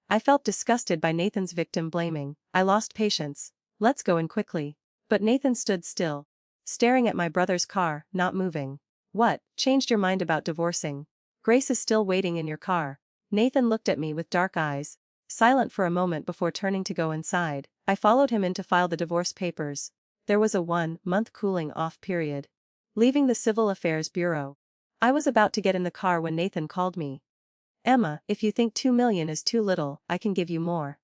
I felt disgusted by Nathan's victim blaming. I lost patience. Let's go in quickly. But Nathan stood still, staring at my brother's car, not moving. What, changed your mind about divorcing? Grace is still waiting in your car. Nathan looked at me with dark eyes, silent for a moment before turning to go inside. I followed him in to file the divorce papers. There was a 1-month cooling off period. Leaving the Civil Affairs Bureau, I was about to get in the car when Nathan called me. Emma, if you think 2 million is too little, I can give you more.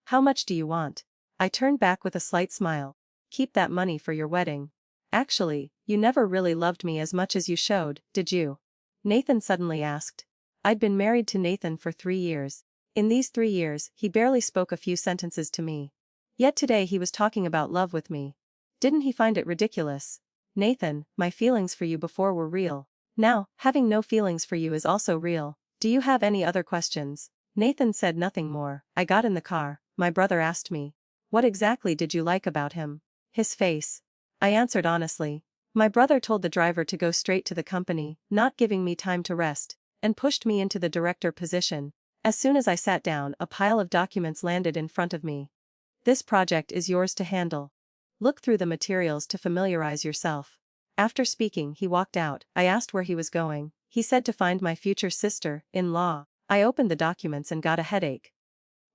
How much do you want? I turned back with a slight smile. Keep that money for your wedding. Actually, you never really loved me as much as you showed, did you? Nathan suddenly asked. I'd been married to Nathan for 3 years. In these 3 years, he barely spoke a few sentences to me. Yet today he was talking about love with me. Didn't he find it ridiculous? Nathan, my feelings for you before were real. Now, having no feelings for you is also real. Do you have any other questions? Nathan said nothing more. I got in the car. My brother asked me. What exactly did you like about him? His face. I answered honestly. My brother told the driver to go straight to the company, not giving me time to rest, and pushed me into the director position. As soon as I sat down, a pile of documents landed in front of me. This project is yours to handle. Look through the materials to familiarize yourself. After speaking, he walked out. I asked where he was going. He said to find my future sister-in-law. I opened the documents and got a headache.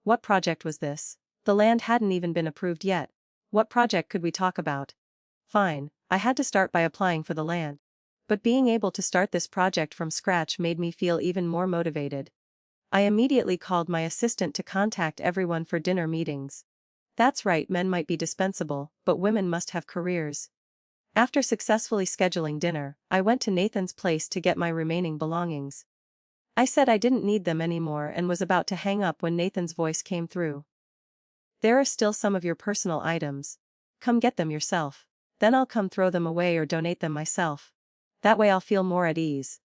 What project was this? The land hadn't even been approved yet. What project could we talk about? Fine, I had to start by applying for the land. But being able to start this project from scratch made me feel even more motivated. I immediately called my assistant to contact everyone for dinner meetings. That's right, men might be dispensable, but women must have careers. After successfully scheduling dinner, I went to Nathan's place to get my remaining belongings. I said I didn't need them anymore and was about to hang up when Nathan's voice came through. There are still some of your personal items. Come get them yourself. Then I'll come throw them away or donate them myself. That way I'll feel more at ease.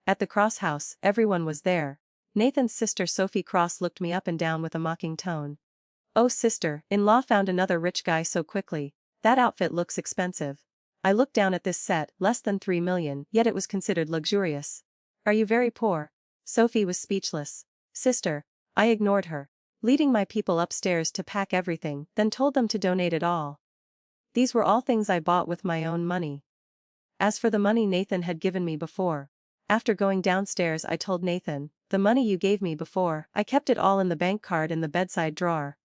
At the Cross house, everyone was there. Nathan's sister Sophie Cross looked me up and down with a mocking tone. Oh sister-in-law found another rich guy so quickly. That outfit looks expensive. I looked down at this set, less than 3 million, yet it was considered luxurious. Are you very poor? Sophie was speechless. Sister. I ignored her. Leading my people upstairs to pack everything, then told them to donate it all. These were all things I bought with my own money. As for the money Nathan had given me before. After going downstairs I told Nathan, the money you gave me before, I kept it all in the bank card in the bedside drawer.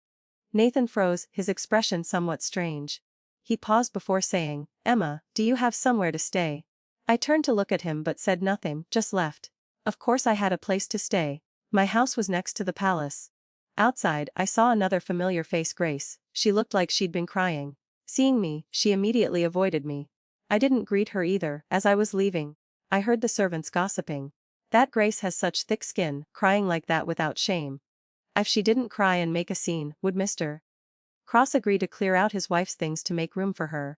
Nathan froze, his expression somewhat strange. He paused before saying, Emma, do you have somewhere to stay? I turned to look at him but said nothing, just left. Of course I had a place to stay. My house was next to the palace. Outside, I saw another familiar face, Grace. She looked like she'd been crying. Seeing me, she immediately avoided me. I didn't greet her either. As I was leaving, I heard the servants gossiping. That Grace has such thick skin, crying like that without shame. If she didn't cry and make a scene, would Mr. Cross agree to clear out his wife's things to make room for her?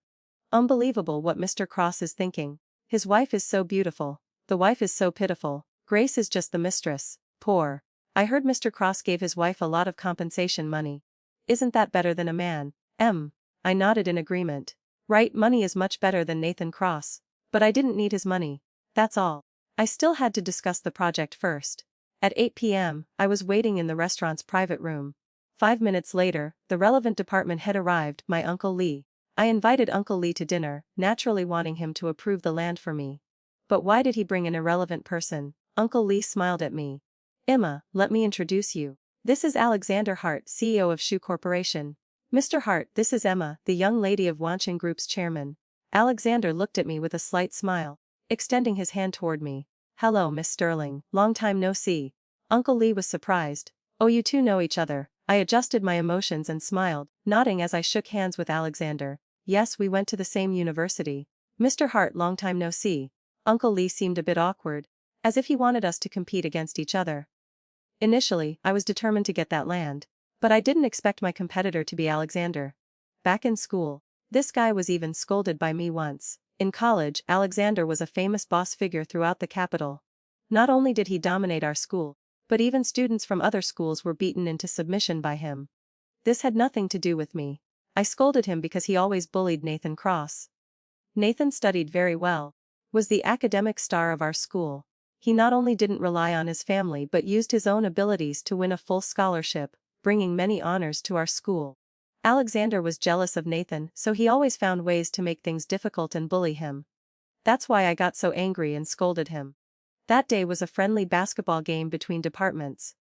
Unbelievable what Mr. Cross is thinking. His wife is so beautiful. The wife is so pitiful. Grace is just the mistress. Poor. I heard Mr. Cross gave his wife a lot of compensation money. Isn't that better than a man? I nodded in agreement. Right, money is much better than Nathan Cross. But I didn't need his money. That's all. I still had to discuss the project first. At 8 p.m., I was waiting in the restaurant's private room. 5 minutes later, the relevant department head arrived, my Uncle Lee. I invited Uncle Lee to dinner, naturally wanting him to approve the land for me. But why did he bring an irrelevant person? Uncle Lee smiled at me. Emma, let me introduce you. This is Alexander Hart, CEO of Shoe Corporation. Mr. Hart, this is Emma, the young lady of Wanching Group's chairman. Alexander looked at me with a slight smile, extending his hand toward me. Hello, Miss Sterling, long time no see. Uncle Lee was surprised. Oh, you two know each other. I adjusted my emotions and smiled, nodding as I shook hands with Alexander. Yes, we went to the same university. Mr. Hart, long time no see. Uncle Lee seemed a bit awkward, as if he wanted us to compete against each other. Initially, I was determined to get that land. But I didn't expect my competitor to be Alexander. Back in school, this guy was even scolded by me once. In college, Alexander was a famous boss figure throughout the capital. Not only did he dominate our school, but even students from other schools were beaten into submission by him. This had nothing to do with me. I scolded him because he always bullied Nathan Cross. Nathan studied very well, was the academic star of our school. He not only didn't rely on his family but used his own abilities to win a full scholarship, bringing many honors to our school. Alexander was jealous of Nathan, so he always found ways to make things difficult and bully him. That's why I got so angry and scolded him. That day was a friendly basketball game between departments.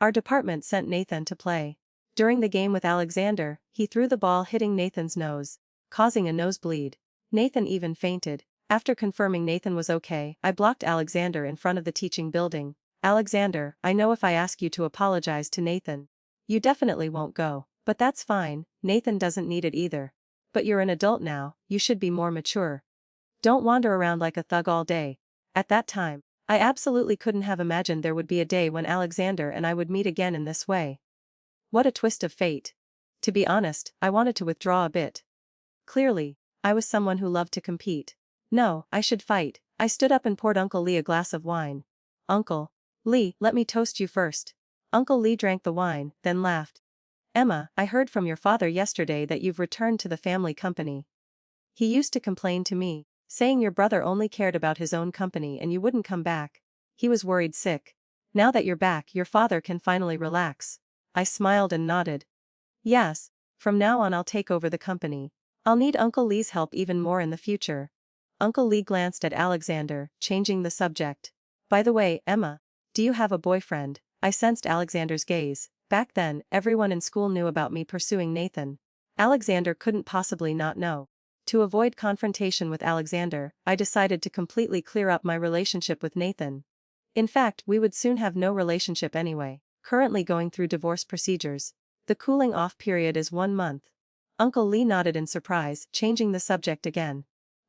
Our department sent Nathan to play. During the game with Alexander, he threw the ball hitting Nathan's nose, causing a nosebleed. Nathan even fainted. After confirming Nathan was okay, I blocked Alexander in front of the teaching building. Alexander, I know if I ask you to apologize to Nathan, you definitely won't go, but that's fine, Nathan doesn't need it either. But you're an adult now, you should be more mature. Don't wander around like a thug all day. At that time, I absolutely couldn't have imagined there would be a day when Alexander and I would meet again in this way. What a twist of fate. To be honest, I wanted to withdraw a bit. Clearly, I was someone who loved to compete. No, I should fight. I stood up and poured Uncle Lee a glass of wine. Uncle Lee, let me toast you first. Uncle Lee drank the wine, then laughed. Emma, I heard from your father yesterday that you've returned to the family company. He used to complain to me, saying your brother only cared about his own company and you wouldn't come back. He was worried sick. Now that you're back, your father can finally relax. I smiled and nodded. Yes, from now on I'll take over the company. I'll need Uncle Lee's help even more in the future. Uncle Lee glanced at Alexander, changing the subject. By the way, Emma, do you have a boyfriend? I sensed Alexander's gaze. Back then, everyone in school knew about me pursuing Nathan. Alexander couldn't possibly not know. To avoid confrontation with Alexander, I decided to completely clear up my relationship with Nathan. In fact, we would soon have no relationship anyway, currently going through divorce procedures. The cooling off period is 1 month. Uncle Lee nodded in surprise, changing the subject again.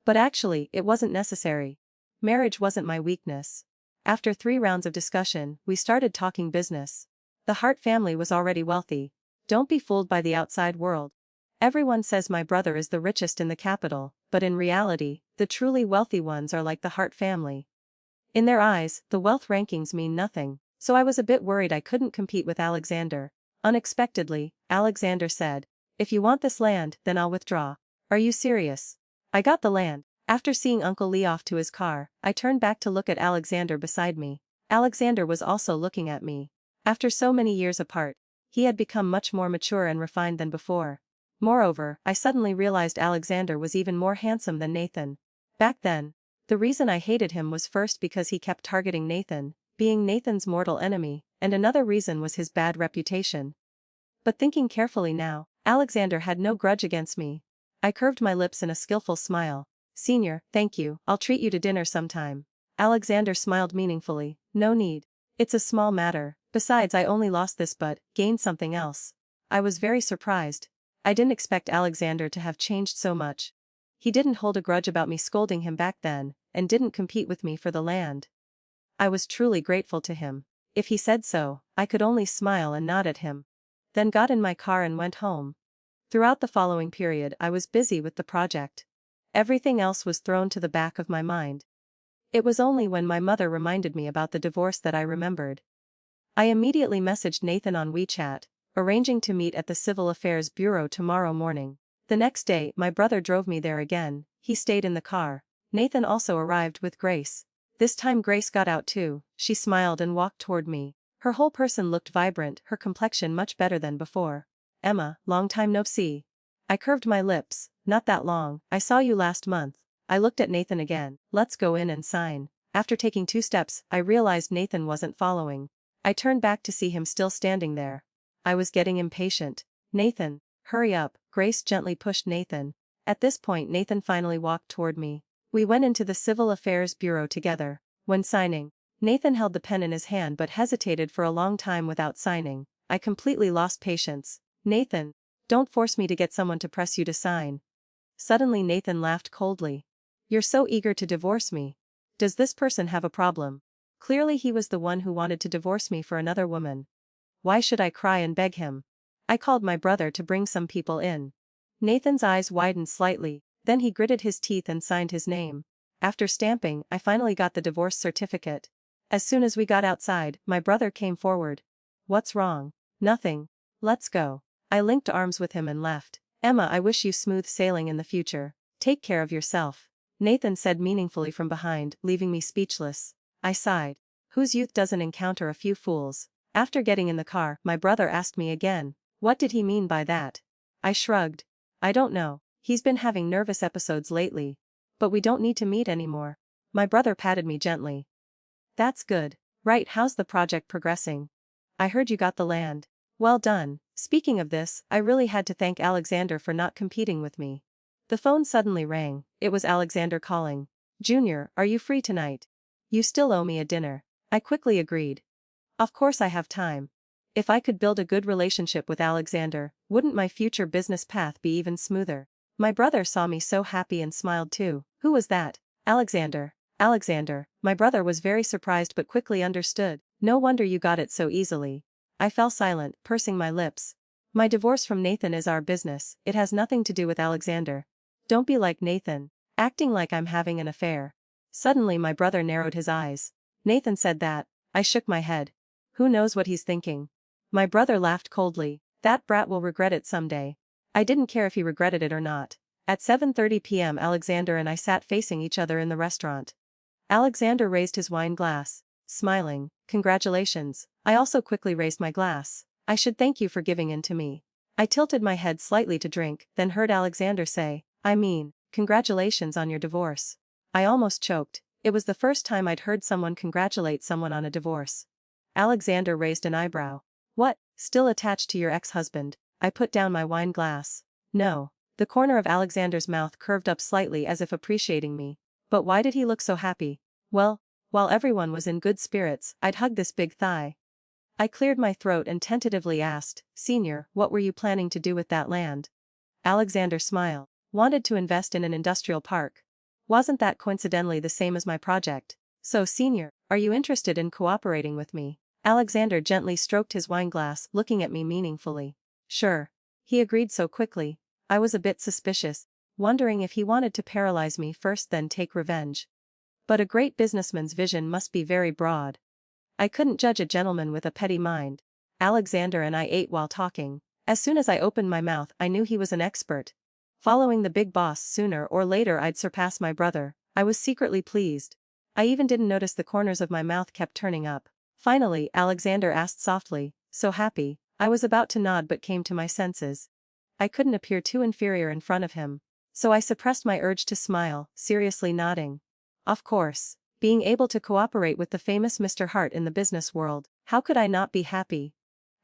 But actually, it wasn't necessary. Marriage wasn't my weakness. After 3 rounds of discussion, we started talking business. The Hart family was already wealthy. Don't be fooled by the outside world. Everyone says my brother is the richest in the capital, but in reality, the truly wealthy ones are like the Hart family. In their eyes, the wealth rankings mean nothing, so I was a bit worried I couldn't compete with Alexander. Unexpectedly, Alexander said, "If you want this land, then I'll withdraw." Are you serious? I got the land. After seeing Uncle Lee off to his car, I turned back to look at Alexander beside me. Alexander was also looking at me. After so many years apart, he had become much more mature and refined than before. Moreover, I suddenly realized Alexander was even more handsome than Nathan. Back then, the reason I hated him was first because he kept targeting Nathan, being Nathan's mortal enemy, and another reason was his bad reputation. But thinking carefully now, Alexander had no grudge against me. I curved my lips in a skillful smile. Senior, thank you, I'll treat you to dinner sometime. Alexander smiled meaningfully. No need. It's a small matter, besides I only lost this but gained something else. I was very surprised. I didn't expect Alexander to have changed so much. He didn't hold a grudge about me scolding him back then, and didn't compete with me for the land. I was truly grateful to him. If he said so, I could only smile and nod at him. Then got in my car and went home. Throughout the following period I was busy with the project. Everything else was thrown to the back of my mind. It was only when my mother reminded me about the divorce that I remembered. I immediately messaged Nathan on WeChat, arranging to meet at the Civil Affairs Bureau tomorrow morning. The next day, my brother drove me there again. He stayed in the car. Nathan also arrived with Grace. This time Grace got out too. She smiled and walked toward me. Her whole person looked vibrant, her complexion much better than before. Emma, long time no see. I curved my lips. Not that long, I saw you last month. I looked at Nathan again. Let's go in and sign. After taking 2 steps, I realized Nathan wasn't following. I turned back to see him still standing there. I was getting impatient. Nathan, hurry up, Grace gently pushed Nathan. At this point Nathan finally walked toward me. We went into the Civil Affairs Bureau together. When signing, Nathan held the pen in his hand but hesitated for a long time without signing. I completely lost patience. Nathan, don't force me to get someone to press you to sign. Suddenly Nathan laughed coldly. You're so eager to divorce me. Does this person have a problem? Clearly he was the one who wanted to divorce me for another woman. Why should I cry and beg him? I called my brother to bring some people in. Nathan's eyes widened slightly, then he gritted his teeth and signed his name. After stamping, I finally got the divorce certificate. As soon as we got outside, my brother came forward. What's wrong? Nothing. Let's go. I linked arms with him and left. Emma, I wish you smooth sailing in the future. Take care of yourself. Nathan said meaningfully from behind, leaving me speechless. I sighed. Whose youth doesn't encounter a few fools? After getting in the car, my brother asked me again. What did he mean by that? I shrugged. I don't know. He's been having nervous episodes lately. But we don't need to meet anymore. My brother patted me gently. That's good. Right, how's the project progressing? I heard you got the land. Well done. Speaking of this, I really had to thank Alexander for not competing with me. The phone suddenly rang. It was Alexander calling. Junior, are you free tonight? You still owe me a dinner. I quickly agreed. Of course I have time. If I could build a good relationship with Alexander, wouldn't my future business path be even smoother? My brother saw me so happy and smiled too. Who was that? Alexander. Alexander. My brother was very surprised but quickly understood. No wonder you got it so easily. I fell silent, pursing my lips. My divorce from Nathan is our business, it has nothing to do with Alexander. Don't be like Nathan, acting like I'm having an affair. Suddenly my brother narrowed his eyes. Nathan said that. I shook my head. Who knows what he's thinking? My brother laughed coldly. That brat will regret it someday. I didn't care if he regretted it or not. At 7:30 p.m. Alexander and I sat facing each other in the restaurant. Alexander raised his wine glass, smiling. Congratulations. I also quickly raised my glass. I should thank you for giving in to me. I tilted my head slightly to drink, then heard Alexander say, congratulations on your divorce. I almost choked. It was the first time I'd heard someone congratulate someone on a divorce. Alexander raised an eyebrow. What, still attached to your ex-husband? I put down my wine glass. No. The corner of Alexander's mouth curved up slightly as if appreciating me. But why did he look so happy? Well, while everyone was in good spirits, I'd hug this big thigh. I cleared my throat and tentatively asked, Senior, what were you planning to do with that land? Alexander smiled. Wanted to invest in an industrial park. Wasn't that coincidentally the same as my project? So, Senior, are you interested in cooperating with me? Alexander gently stroked his wineglass, looking at me meaningfully. Sure. He agreed so quickly. I was a bit suspicious, wondering if he wanted to paralyze me first then take revenge. But a great businessman's vision must be very broad. I couldn't judge a gentleman with a petty mind. Alexander and I ate while talking. As soon as I opened my mouth, I knew he was an expert. Following the big boss, sooner or later I'd surpass my brother. I was secretly pleased. I even didn't notice the corners of my mouth kept turning up. Finally, Alexander asked softly, so happy. I was about to nod but came to my senses. I couldn't appear too inferior in front of him. So I suppressed my urge to smile, seriously nodding. Of course. Being able to cooperate with the famous Mr. Hart in the business world, how could I not be happy?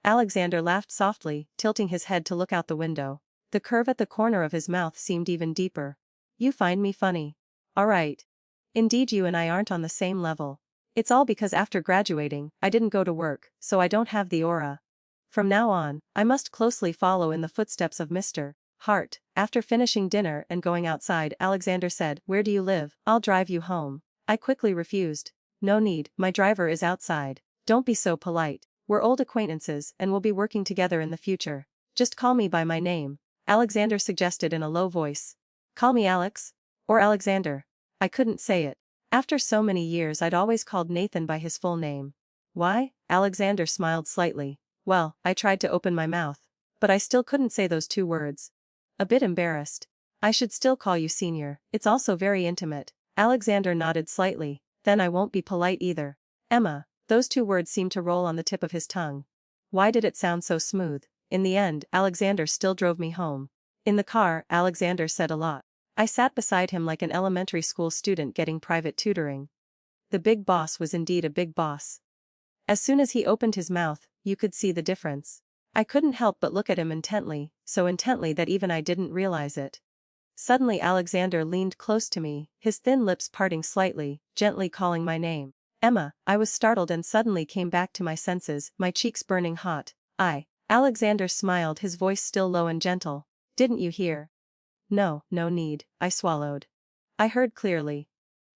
Alexander laughed softly, tilting his head to look out the window. The curve at the corner of his mouth seemed even deeper. You find me funny. All right. Indeed, you and I aren't on the same level. It's all because after graduating, I didn't go to work, so I don't have the aura. From now on, I must closely follow in the footsteps of Mr. Hart. After finishing dinner and going outside, Alexander said, "Where do you live? I'll drive you home." I quickly refused. "No need, my driver is outside." "Don't be so polite. We're old acquaintances and we'll be working together in the future. Just call me by my name," Alexander suggested in a low voice. "Call me Alex? Or Alexander?" I couldn't say it. After so many years I'd always called Nathan by his full name. "Why?" Alexander smiled slightly. "Well, I tried to open my mouth. But I still couldn't say those two words." A bit embarrassed. "I should still call you senior, it's also very intimate." Alexander nodded slightly. "Then I won't be polite either." Emma. Those two words seemed to roll on the tip of his tongue. Why did it sound so smooth? In the end, Alexander still drove me home. In the car, Alexander said a lot. I sat beside him like an elementary school student getting private tutoring. The big boss was indeed a big boss. As soon as he opened his mouth, you could see the difference. I couldn't help but look at him intently, so intently that even I didn't realize it. Suddenly Alexander leaned close to me, his thin lips parting slightly, gently calling my name. "Emma." I was startled and suddenly came back to my senses, my cheeks burning hot. Alexander smiled, his voice still low and gentle. "Didn't you hear?" "No, no need," I swallowed. "I heard clearly."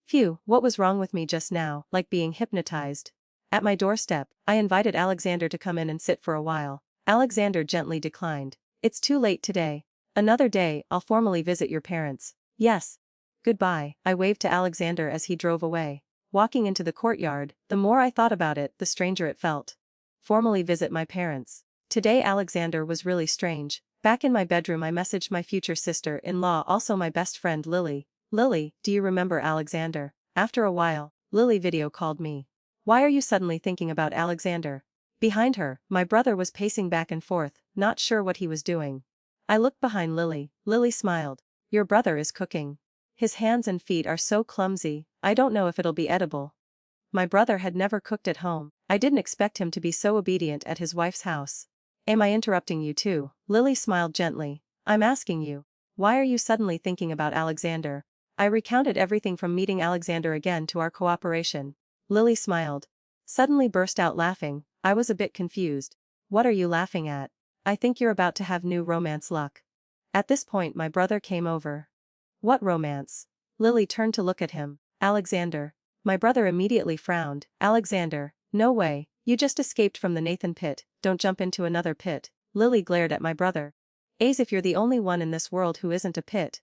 Phew, what was wrong with me just now? Like being hypnotized. At my doorstep, I invited Alexander to come in and sit for a while. Alexander gently declined. "It's too late today. Another day, I'll formally visit your parents." "Yes. Goodbye," I waved to Alexander as he drove away. Walking into the courtyard, the more I thought about it, the stranger it felt. Formally visit my parents. Today Alexander was really strange. Back in my bedroom I messaged my future sister-in-law, also my best friend Lily. "Lily, do you remember Alexander?" After a while, Lily video called me. "Why are you suddenly thinking about Alexander?" Behind her, my brother was pacing back and forth, not sure what he was doing. I looked behind Lily. Lily smiled. "Your brother is cooking. His hands and feet are so clumsy, I don't know if it'll be edible." My brother had never cooked at home. I didn't expect him to be so obedient at his wife's house. "Am I interrupting you too?" Lily smiled gently. "I'm asking you. Why are you suddenly thinking about Alexander?" I recounted everything from meeting Alexander again to our cooperation. Lily smiled. Suddenly burst out laughing. I was a bit confused. "What are you laughing at?" "I think you're about to have new romance luck." At this point my brother came over. "What romance?" Lily turned to look at him. "Alexander." My brother immediately frowned. "Alexander? No way, you just escaped from the Nathan pit, don't jump into another pit." Lily glared at my brother. "As if you're the only one in this world who isn't a pit.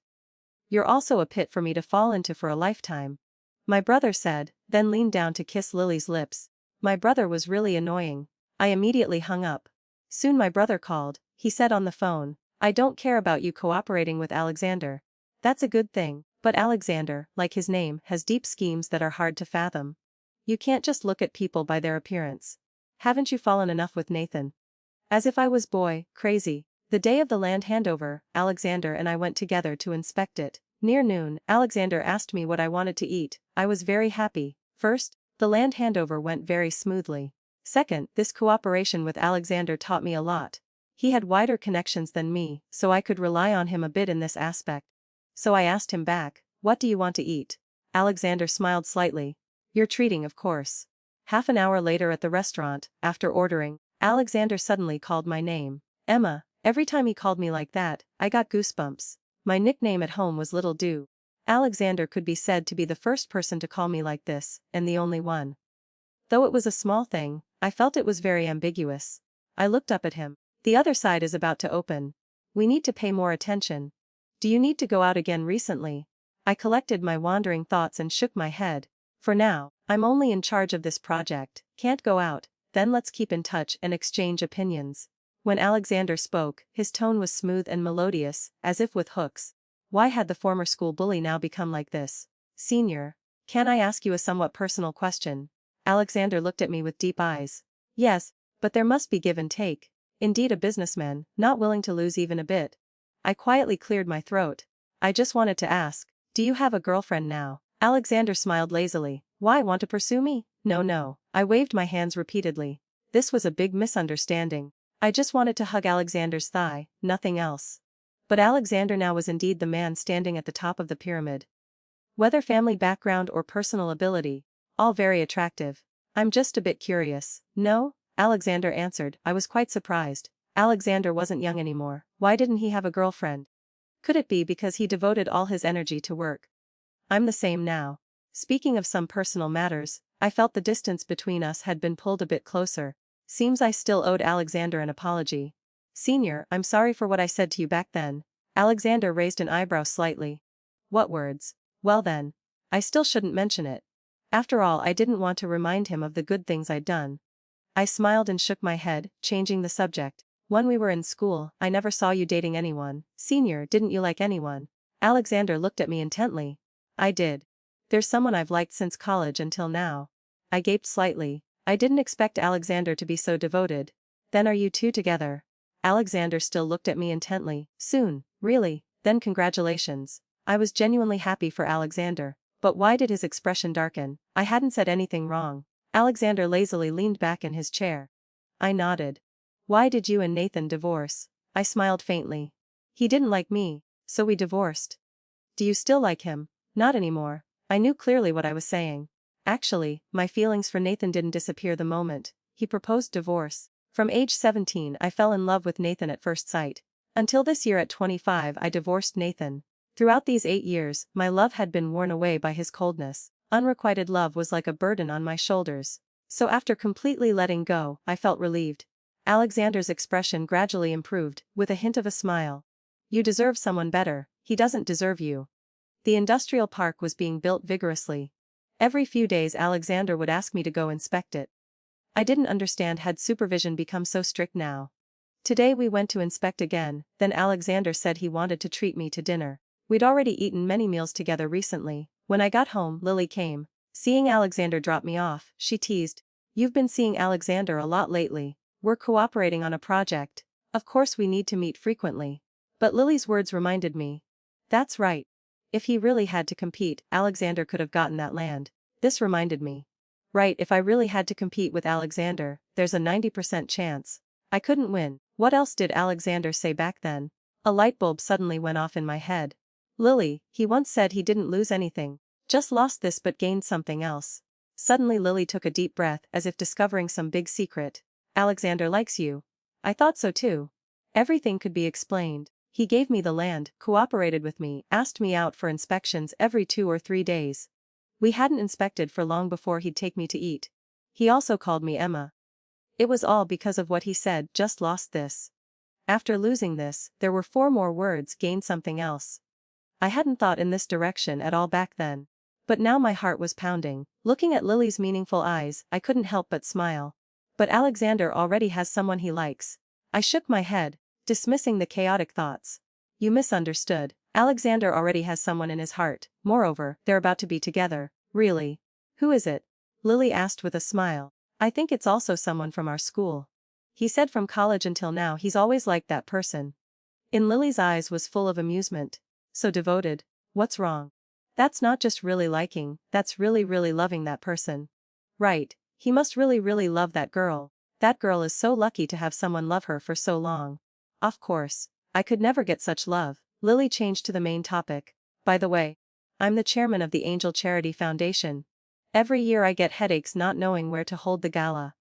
You're also a pit for me to fall into for a lifetime," my brother said, then leaned down to kiss Lily's lips. My brother was really annoying. I immediately hung up. Soon my brother called. He said on the phone, "I don't care about you cooperating with Alexander. That's a good thing, but Alexander, like his name, has deep schemes that are hard to fathom. You can't just look at people by their appearance. Haven't you fallen enough with Nathan?" As if I was crazy. The day of the land handover, Alexander and I went together to inspect it. Near noon, Alexander asked me what I wanted to eat. I was very happy. First, the land handover went very smoothly. Second, this cooperation with Alexander taught me a lot. He had wider connections than me, so I could rely on him a bit in this aspect. So I asked him back, "What do you want to eat?" Alexander smiled slightly. "You're treating, of course." Half an hour later at the restaurant, after ordering, Alexander suddenly called my name. "Emma." Every time he called me like that, I got goosebumps. My nickname at home was Little Dew. Alexander could be said to be the first person to call me like this, and the only one. Though it was a small thing, I felt it was very ambiguous. I looked up at him. "The other side is about to open. We need to pay more attention. Do you need to go out again recently?" I collected my wandering thoughts and shook my head. "For now, I'm only in charge of this project, can't go out." "Then let's keep in touch and exchange opinions. When Alexander spoke, his tone was smooth and melodious, as if with hooks. Why had the former school bully now become like this? Senior, can I ask you a somewhat personal question? Alexander looked at me with deep eyes. Yes, but there must be give and take. Indeed, a businessman, not willing to lose even a bit. I quietly cleared my throat. I just wanted to ask, do you have a girlfriend now? Alexander smiled lazily. Why, want to pursue me? No, no. I waved my hands repeatedly. This was a big misunderstanding. I just wanted to hug Alexander's thigh, nothing else. But Alexander now was indeed the man standing at the top of the pyramid. Whether family background or personal ability, all very attractive. I'm just a bit curious. No? Alexander answered. I was quite surprised. Alexander wasn't young anymore. Why didn't he have a girlfriend? Could it be because he devoted all his energy to work? I'm the same now. Speaking of some personal matters, I felt the distance between us had been pulled a bit closer. Seems I still owed Alexander an apology. Senior, I'm sorry for what I said to you back then. Alexander raised an eyebrow slightly. What words? Well then, I still shouldn't mention it. After all, I didn't want to remind him of the good things I'd done. I smiled and shook my head, changing the subject. When we were in school, I never saw you dating anyone. Senior, didn't you like anyone? Alexander looked at me intently. I did. There's someone I've liked since college until now. I gaped slightly. I didn't expect Alexander to be so devoted. Then are you two together? Alexander still looked at me intently. Soon, really, then congratulations. I was genuinely happy for Alexander. But why did his expression darken? I hadn't said anything wrong. Alexander lazily leaned back in his chair. I nodded. Why did you and Nathan divorce? I smiled faintly. He didn't like me, so we divorced. Do you still like him? Not anymore. I knew clearly what I was saying. Actually, my feelings for Nathan didn't disappear the moment he proposed divorce. From age 17 I fell in love with Nathan at first sight. Until this year at 25 I divorced Nathan. Throughout these 8 years, my love had been worn away by his coldness. Unrequited love was like a burden on my shoulders. So after completely letting go, I felt relieved. Alexander's expression gradually improved, with a hint of a smile. You deserve someone better, he doesn't deserve you. The industrial park was being built vigorously. Every few days Alexander would ask me to go inspect it. I didn't understand had supervision become so strict now. Today we went to inspect again, then Alexander said he wanted to treat me to dinner. We'd already eaten many meals together recently. When I got home, Lily came. Seeing Alexander drop me off, she teased. You've been seeing Alexander a lot lately. We're cooperating on a project. Of course we need to meet frequently. But Lily's words reminded me. That's right. If he really had to compete, Alexander could have gotten that land. This reminded me. Right, if I really had to compete with Alexander, there's a 90% chance I couldn't win. What else did Alexander say back then? A light bulb suddenly went off in my head. Lily, he once said he didn't lose anything. Just lost this but gained something else. Suddenly Lily took a deep breath as if discovering some big secret. Alexander likes you. I thought so too. Everything could be explained. He gave me the land, cooperated with me, asked me out for inspections every 2 or 3 days. We hadn't inspected for long before he'd take me to eat. He also called me Emma. It was all because of what he said, just lost this. After losing this, there were 4 more words, gained something else. I hadn't thought in this direction at all back then. But now my heart was pounding. Looking at Lily's meaningful eyes, I couldn't help but smile. But Alexander already has someone he likes. I shook my head, dismissing the chaotic thoughts. You misunderstood. Alexander already has someone in his heart. Moreover, they're about to be together. Really? Who is it? Lily asked with a smile. I think it's also someone from our school. He said from college until now he's always liked that person. In Lily's eyes was full of amusement. So devoted. What's wrong? That's not just really liking, that's really loving that person. Right, he must really love that girl. That girl is so lucky to have someone love her for so long. Of course, I could never get such love. Lily changed to the main topic. By the way, I'm the chairman of the Angel Charity Foundation. Every year I get headaches not knowing where to hold the gala.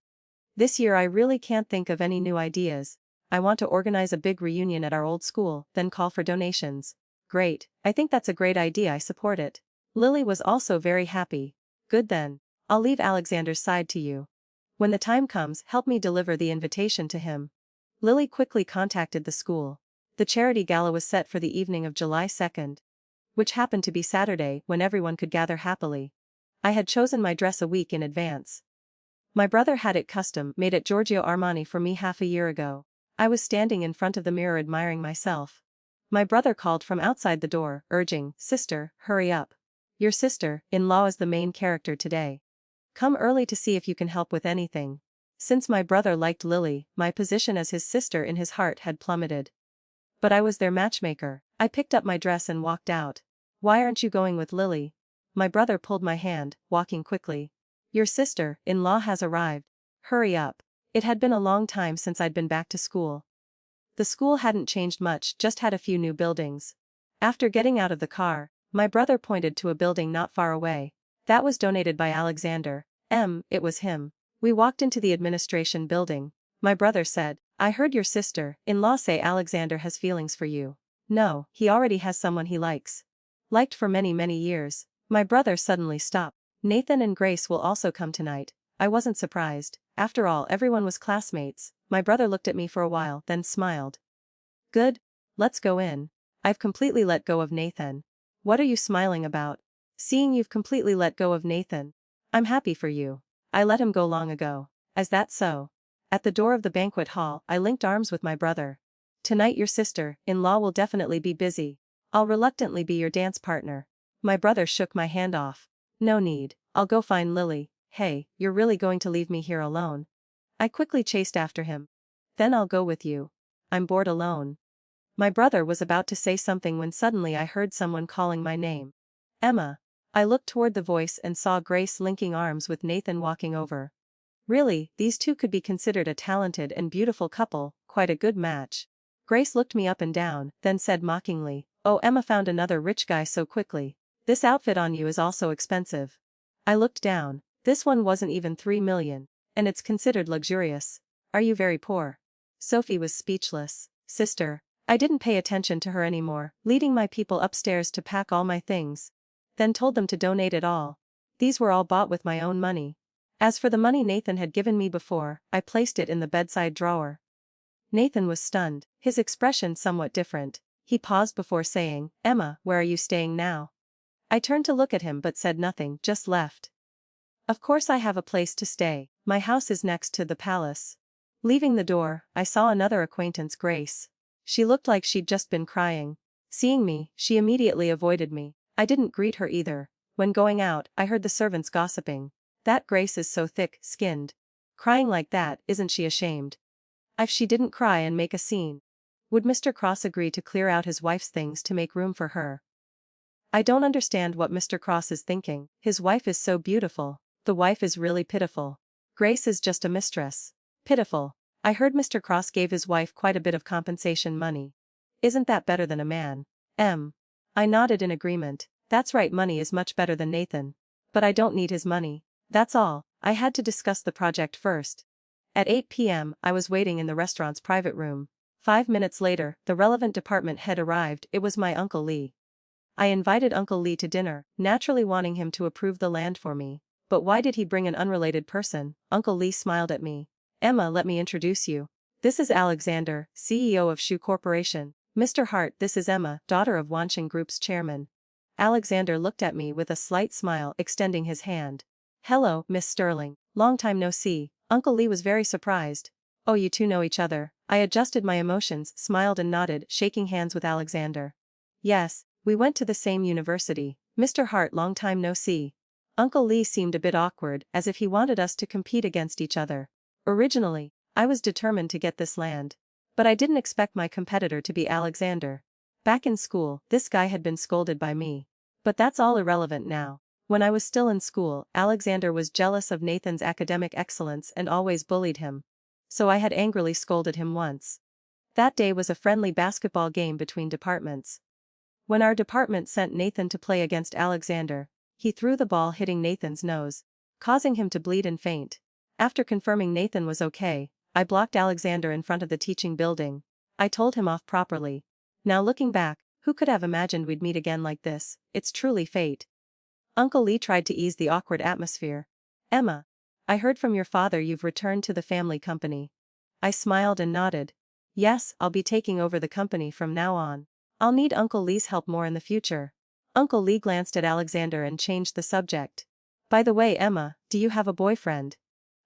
This year I really can't think of any new ideas. I want to organize a big reunion at our old school, then call for donations. Great, I think that's a great idea, I support it. Lily was also very happy. Good then. I'll leave Alexander's side to you. When the time comes, help me deliver the invitation to him. Lily quickly contacted the school. The charity gala was set for the evening of July 2nd. Which happened to be Saturday, when everyone could gather happily. I had chosen my dress a week in advance. My brother had it custom made at Giorgio Armani for me half a year ago. I was standing in front of the mirror admiring myself. My brother called from outside the door, urging, "Sister, hurry up. Your sister-in-law is the main character today. Come early to see if you can help with anything." Since my brother liked Lily, my position as his sister in his heart had plummeted. But I was their matchmaker. I picked up my dress and walked out. "Why aren't you going with Lily?" My brother pulled my hand, walking quickly. "Your sister-in-law has arrived. Hurry up." It had been a long time since I'd been back to school. The school hadn't changed much, just had a few new buildings. After getting out of the car, my brother pointed to a building not far away. That was donated by Alexander. It was him. We walked into the administration building. My brother said, "I heard your sister-in-law say Alexander has feelings for you." "No, he already has someone he likes. Liked for many, many years." My brother suddenly stopped. "Nathan and Grace will also come tonight." I wasn't surprised. After all, everyone was classmates. My brother looked at me for a while, then smiled. "Good. Let's go in. I've completely let go of Nathan." "What are you smiling about?" "Seeing you've completely let go of Nathan. I'm happy for you. I let him go long ago." "Is that so?" At the door of the banquet hall, I linked arms with my brother. "Tonight your sister-in-law will definitely be busy. I'll reluctantly be your dance partner." My brother shook my hand off. "No need, I'll go find Lily." "Hey, you're really going to leave me here alone?" I quickly chased after him. "Then I'll go with you. I'm bored alone." My brother was about to say something when suddenly I heard someone calling my name. "Emma." I looked toward the voice and saw Grace linking arms with Nathan walking over. Really, these two could be considered a talented and beautiful couple, quite a good match. Grace looked me up and down, then said mockingly, "Oh, Emma found another rich guy so quickly. This outfit on you is also expensive." I looked down. This one wasn't even 3 million. And it's considered luxurious. "Are you very poor?" Sophie was speechless. "Sister." I didn't pay attention to her anymore, leading my people upstairs to pack all my things. Then told them to donate it all. These were all bought with my own money. As for the money Nathan had given me before, I placed it in the bedside drawer. Nathan was stunned, his expression somewhat different. He paused before saying, "Emma, where are you staying now?" I turned to look at him but said nothing, just left. Of course I have a place to stay. My house is next to the palace. Leaving the door, I saw another acquaintance, Grace. She looked like she'd just been crying. Seeing me, she immediately avoided me. I didn't greet her either. When going out, I heard the servants gossiping. "That Grace is so thick-skinned. Crying like that, isn't she ashamed?" If she didn't cry and make a scene, would Mr. Cross agree to clear out his wife's things to make room for her? I don't understand what Mr. Cross is thinking. His wife is so beautiful. The wife is really pitiful. Grace is just a mistress. Pitiful. I heard Mr. Cross gave his wife quite a bit of compensation money. Isn't that better than a man? I nodded in agreement. That's right, money is much better than Nathan. But I don't need his money. That's all, I had to discuss the project first. At 8 p.m., I was waiting in the restaurant's private room. 5 minutes later, the relevant department head arrived. It was my Uncle Lee. I invited Uncle Lee to dinner, naturally wanting him to approve the land for me. But why did he bring an unrelated person? Uncle Lee smiled at me. "Emma, let me introduce you. This is Alexander, CEO of Shoe Corporation. Mr. Hart, this is Emma, daughter of Wancheng Group's chairman." Alexander looked at me with a slight smile, extending his hand. "Hello, Miss Sterling. Long time no see." Uncle Lee was very surprised. "Oh, you two know each other." I adjusted my emotions, smiled and nodded, shaking hands with Alexander. "Yes, we went to the same university." "Mr. Hart, long time no see." Uncle Lee seemed a bit awkward, as if he wanted us to compete against each other. Originally, I was determined to get this land. But I didn't expect my competitor to be Alexander. Back in school, this guy had been scolded by me. But that's all irrelevant now. When I was still in school, Alexander was jealous of Nathan's academic excellence and always bullied him. So I had angrily scolded him once. That day was a friendly basketball game between departments. When our department sent Nathan to play against Alexander, he threw the ball, hitting Nathan's nose, causing him to bleed and faint. After confirming Nathan was okay, I blocked Alexander in front of the teaching building. I told him off properly. Now looking back, who could have imagined we'd meet again like this? It's truly fate. Uncle Lee tried to ease the awkward atmosphere. "Emma, I heard from your father you've returned to the family company." I smiled and nodded. "Yes, I'll be taking over the company from now on. I'll need Uncle Lee's help more in the future." Uncle Lee glanced at Alexander and changed the subject. "By the way, Emma, do you have a boyfriend?"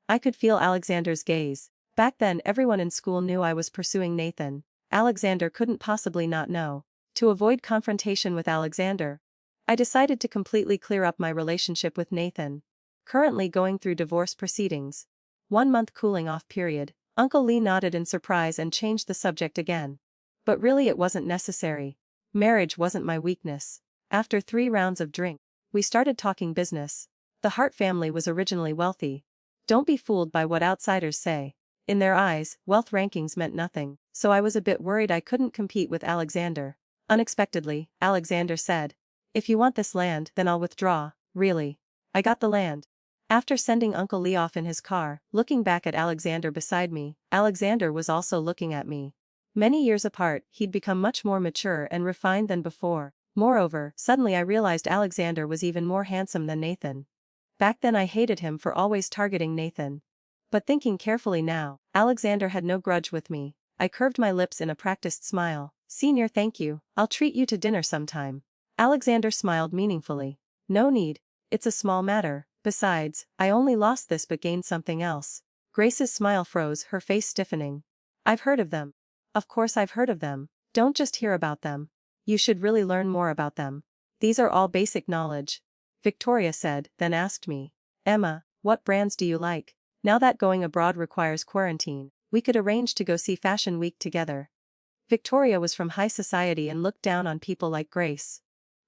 I could feel Alexander's gaze. Back then everyone in school knew I was pursuing Nathan. Alexander couldn't possibly not know. To avoid confrontation with Alexander, I decided to completely clear up my relationship with Nathan. Currently going through divorce proceedings. 1 month cooling off period. Uncle Lee nodded in surprise and changed the subject again. But really it wasn't necessary. Marriage wasn't my weakness. After 3 rounds of drink, we started talking business. The Hart family was originally wealthy. Don't be fooled by what outsiders say. In their eyes, wealth rankings meant nothing, so I was a bit worried I couldn't compete with Alexander. Unexpectedly, Alexander said, "If you want this land, then I'll withdraw." Really. I got the land. After sending Uncle Lee off in his car, looking back at Alexander beside me, Alexander was also looking at me. Many years apart, he'd become much more mature and refined than before. Moreover, suddenly I realized Alexander was even more handsome than Nathan. Back then I hated him for always targeting Nathan. But thinking carefully now, Alexander had no grudge with me. I curved my lips in a practiced smile. "Senior, thank you, I'll treat you to dinner sometime." Alexander smiled meaningfully. "No need. It's a small matter. Besides, I only lost this but gained something else." Grace's smile froze, her face stiffening. "I've heard of them." "Of course I've heard of them. Don't just hear about them. You should really learn more about them. These are all basic knowledge." Victoria said, then asked me, "Emma, what brands do you like? Now that going abroad requires quarantine, we could arrange to go see Fashion Week together." Victoria was from high society and looked down on people like Grace.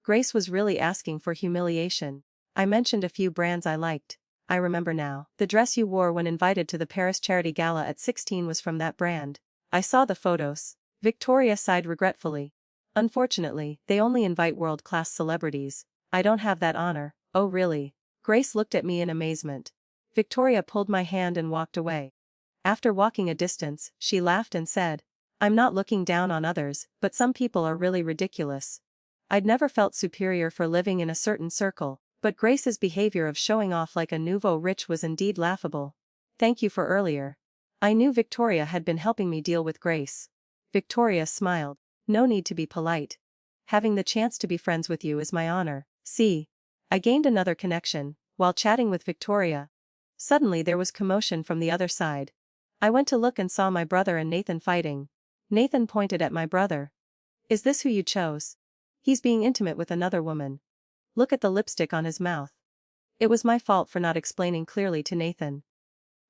Grace was really asking for humiliation. I mentioned a few brands I liked. "I remember now. The dress you wore when invited to the Paris charity gala at 16 was from that brand. I saw the photos." Victoria sighed regretfully. "Unfortunately, they only invite world-class celebrities. I don't have that honor." "Oh really?" Grace looked at me in amazement. Victoria pulled my hand and walked away. After walking a distance, she laughed and said, "I'm not looking down on others, but some people are really ridiculous." I'd never felt superior for living in a certain circle, but Grace's behavior of showing off like a nouveau rich was indeed laughable. "Thank you for earlier." I knew Victoria had been helping me deal with Grace. Victoria smiled. "No need to be polite. Having the chance to be friends with you is my honor." See, I gained another connection while chatting with Victoria. Suddenly there was commotion from the other side. I went to look and saw my brother and Nathan fighting. Nathan pointed at my brother. "Is this who you chose? He's being intimate with another woman. Look at the lipstick on his mouth." It was my fault for not explaining clearly to Nathan.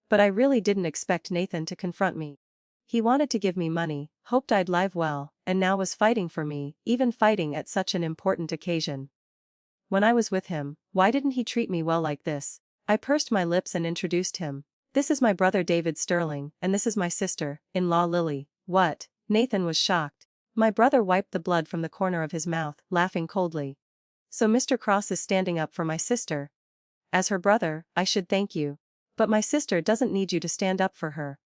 But I really didn't expect Nathan to confront me. He wanted to give me money, hoped I'd live well, and now was fighting for me, even fighting at such an important occasion. When I was with him, why didn't he treat me well like this? I pursed my lips and introduced him. "This is my brother David Sterling, and this is my sister-in-law Lily." "What?" Nathan was shocked. My brother wiped the blood from the corner of his mouth, laughing coldly. "So Mr. Cross is standing up for my sister? As her brother, I should thank you. But my sister doesn't need you to stand up for her.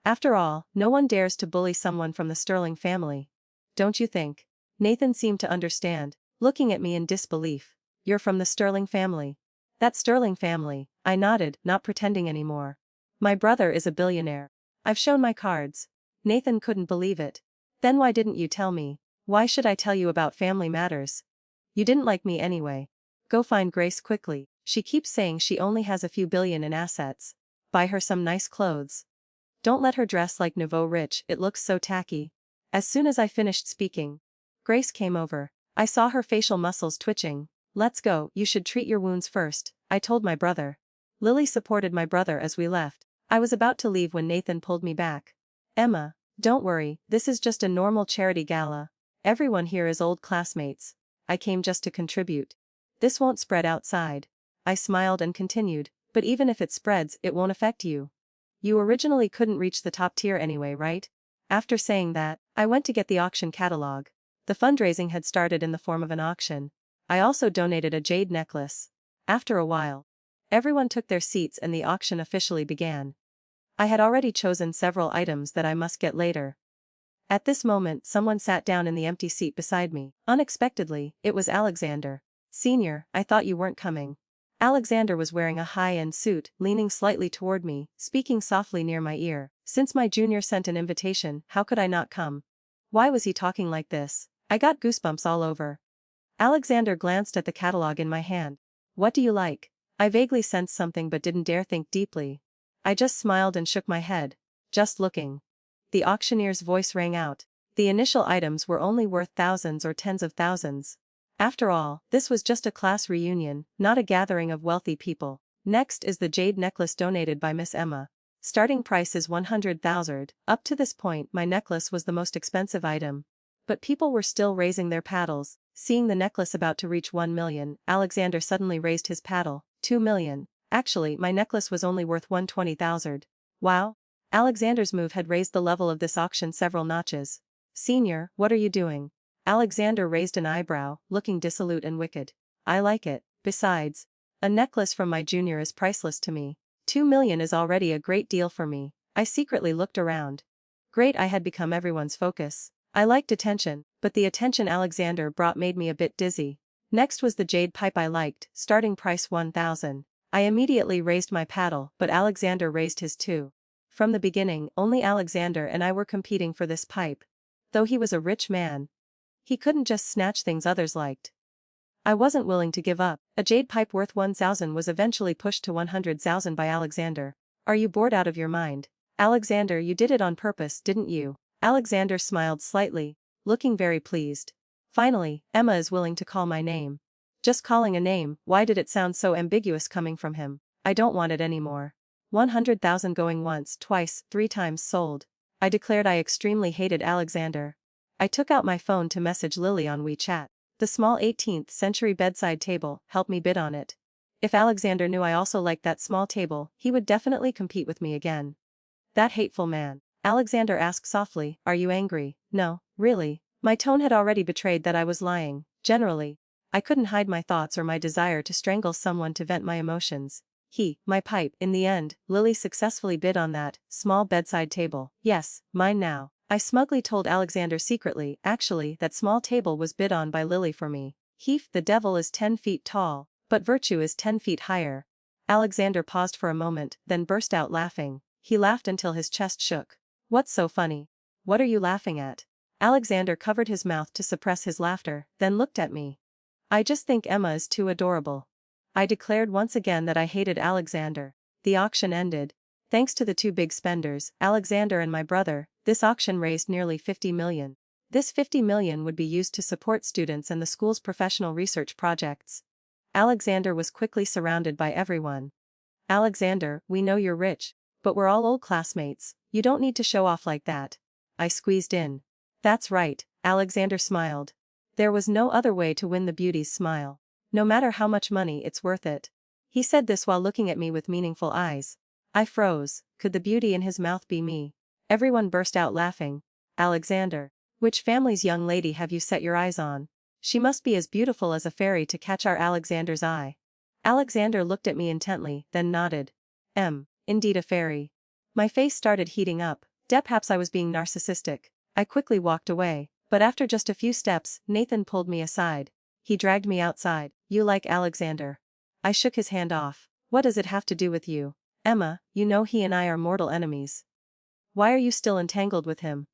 After all, no one dares to bully someone from the Sterling family. Don't you think?" Nathan seemed to understand, looking at me in disbelief. "You're from the Sterling family?" "That Sterling family," I nodded, not pretending anymore. "My brother is a billionaire. I've shown my cards." Nathan couldn't believe it. "Then why didn't you tell me?" "Why should I tell you about family matters? You didn't like me anyway. Go find Grace quickly. She keeps saying she only has a few billion in assets. Buy her some nice clothes. Don't let her dress like nouveau rich, it looks so tacky." As soon as I finished speaking, Grace came over. I saw her facial muscles twitching. "Let's go, you should treat your wounds first," I told my brother. Lily supported my brother as we left. I was about to leave when Nathan pulled me back. "Emma, don't worry, this is just a normal charity gala. Everyone here is old classmates. I came just to contribute. This won't spread outside." I smiled and continued, "But even if it spreads, it won't affect you. You originally couldn't reach the top tier anyway, right?" After saying that, I went to get the auction catalog. The fundraising had started in the form of an auction. I also donated a jade necklace. After a while, everyone took their seats and the auction officially began. I had already chosen several items that I must get later. At this moment someone sat down in the empty seat beside me. Unexpectedly, it was Alexander. "Senior, I thought you weren't coming." Alexander was wearing a high-end suit, leaning slightly toward me, speaking softly near my ear. "Since my junior sent an invitation, how could I not come?" Why was he talking like this? I got goosebumps all over. Alexander glanced at the catalog in my hand. "What do you like?" I vaguely sensed something but didn't dare think deeply. I just smiled and shook my head. Just looking. The auctioneer's voice rang out. The initial items were only worth thousands or tens of thousands. After all, this was just a class reunion, not a gathering of wealthy people. Next is the jade necklace donated by Miss Emma. Starting price is 100,000. Up to this point, my necklace was the most expensive item. But people were still raising their paddles. Seeing the necklace about to reach 1 million, Alexander suddenly raised his paddle. 2 million. Actually, my necklace was only worth 120,000. Wow. Alexander's move had raised the level of this auction several notches. Senior, what are you doing? Alexander raised an eyebrow, looking dissolute and wicked. I like it. Besides, a necklace from my junior is priceless to me. 2 million is already a great deal for me. I secretly looked around. Great, I had become everyone's focus. I liked attention, but the attention Alexander brought made me a bit dizzy. Next was the jade pipe I liked, starting price 1,000. I immediately raised my paddle, but Alexander raised his too. From the beginning, only Alexander and I were competing for this pipe. Though he was a rich man, he couldn't just snatch things others liked. I wasn't willing to give up. A jade pipe worth 1,000 was eventually pushed to 100,000 by Alexander. Are you bored out of your mind? Alexander, you did it on purpose, didn't you? Alexander smiled slightly, looking very pleased. Finally, Emma is willing to call my name. Just calling a name, why did it sound so ambiguous coming from him? I don't want it anymore. 100,000 going once, twice, 3 times sold. I declared I extremely hated Alexander. I took out my phone to message Lily on WeChat. The small 18th century bedside table, help me bid on it. If Alexander knew I also liked that small table, he would definitely compete with me again. That hateful man. Alexander asked softly, are you angry? No, really. My tone had already betrayed that I was lying. Generally, I couldn't hide my thoughts or my desire to strangle someone to vent my emotions. My pipe. In the end, Lily successfully bid on that small bedside table. Yes, mine now. I smugly told Alexander secretly, actually, that small table was bid on by Lily for me. The devil is 10 feet tall, but virtue is 10 feet higher. Alexander paused for a moment, then burst out laughing. He laughed until his chest shook. What's so funny? What are you laughing at? Alexander covered his mouth to suppress his laughter, then looked at me. I just think Emma is too adorable. I declared once again that I hated Alexander. The auction ended. Thanks to the 2 big spenders, Alexander and my brother, this auction raised nearly 50 million. This 50 million would be used to support students and the school's professional research projects. Alexander was quickly surrounded by everyone. Alexander, we know you're rich, but we're all old classmates, you don't need to show off like that. I squeezed in. That's right, Alexander smiled. There was no other way to win the beauty's smile. No matter how much money, it's worth it. He said this while looking at me with meaningful eyes. I froze. Could the beauty in his mouth be me? Everyone burst out laughing. Alexander, which family's young lady have you set your eyes on? She must be as beautiful as a fairy to catch our Alexander's eye. Alexander looked at me intently, then nodded. Indeed a fairy. My face started heating up. Perhaps I was being narcissistic. I quickly walked away, but after just a few steps, Nathan pulled me aside. He dragged me outside. You like Alexander? I shook his hand off. What does it have to do with you? Emma, you know he and I are mortal enemies. Why are you still entangled with him?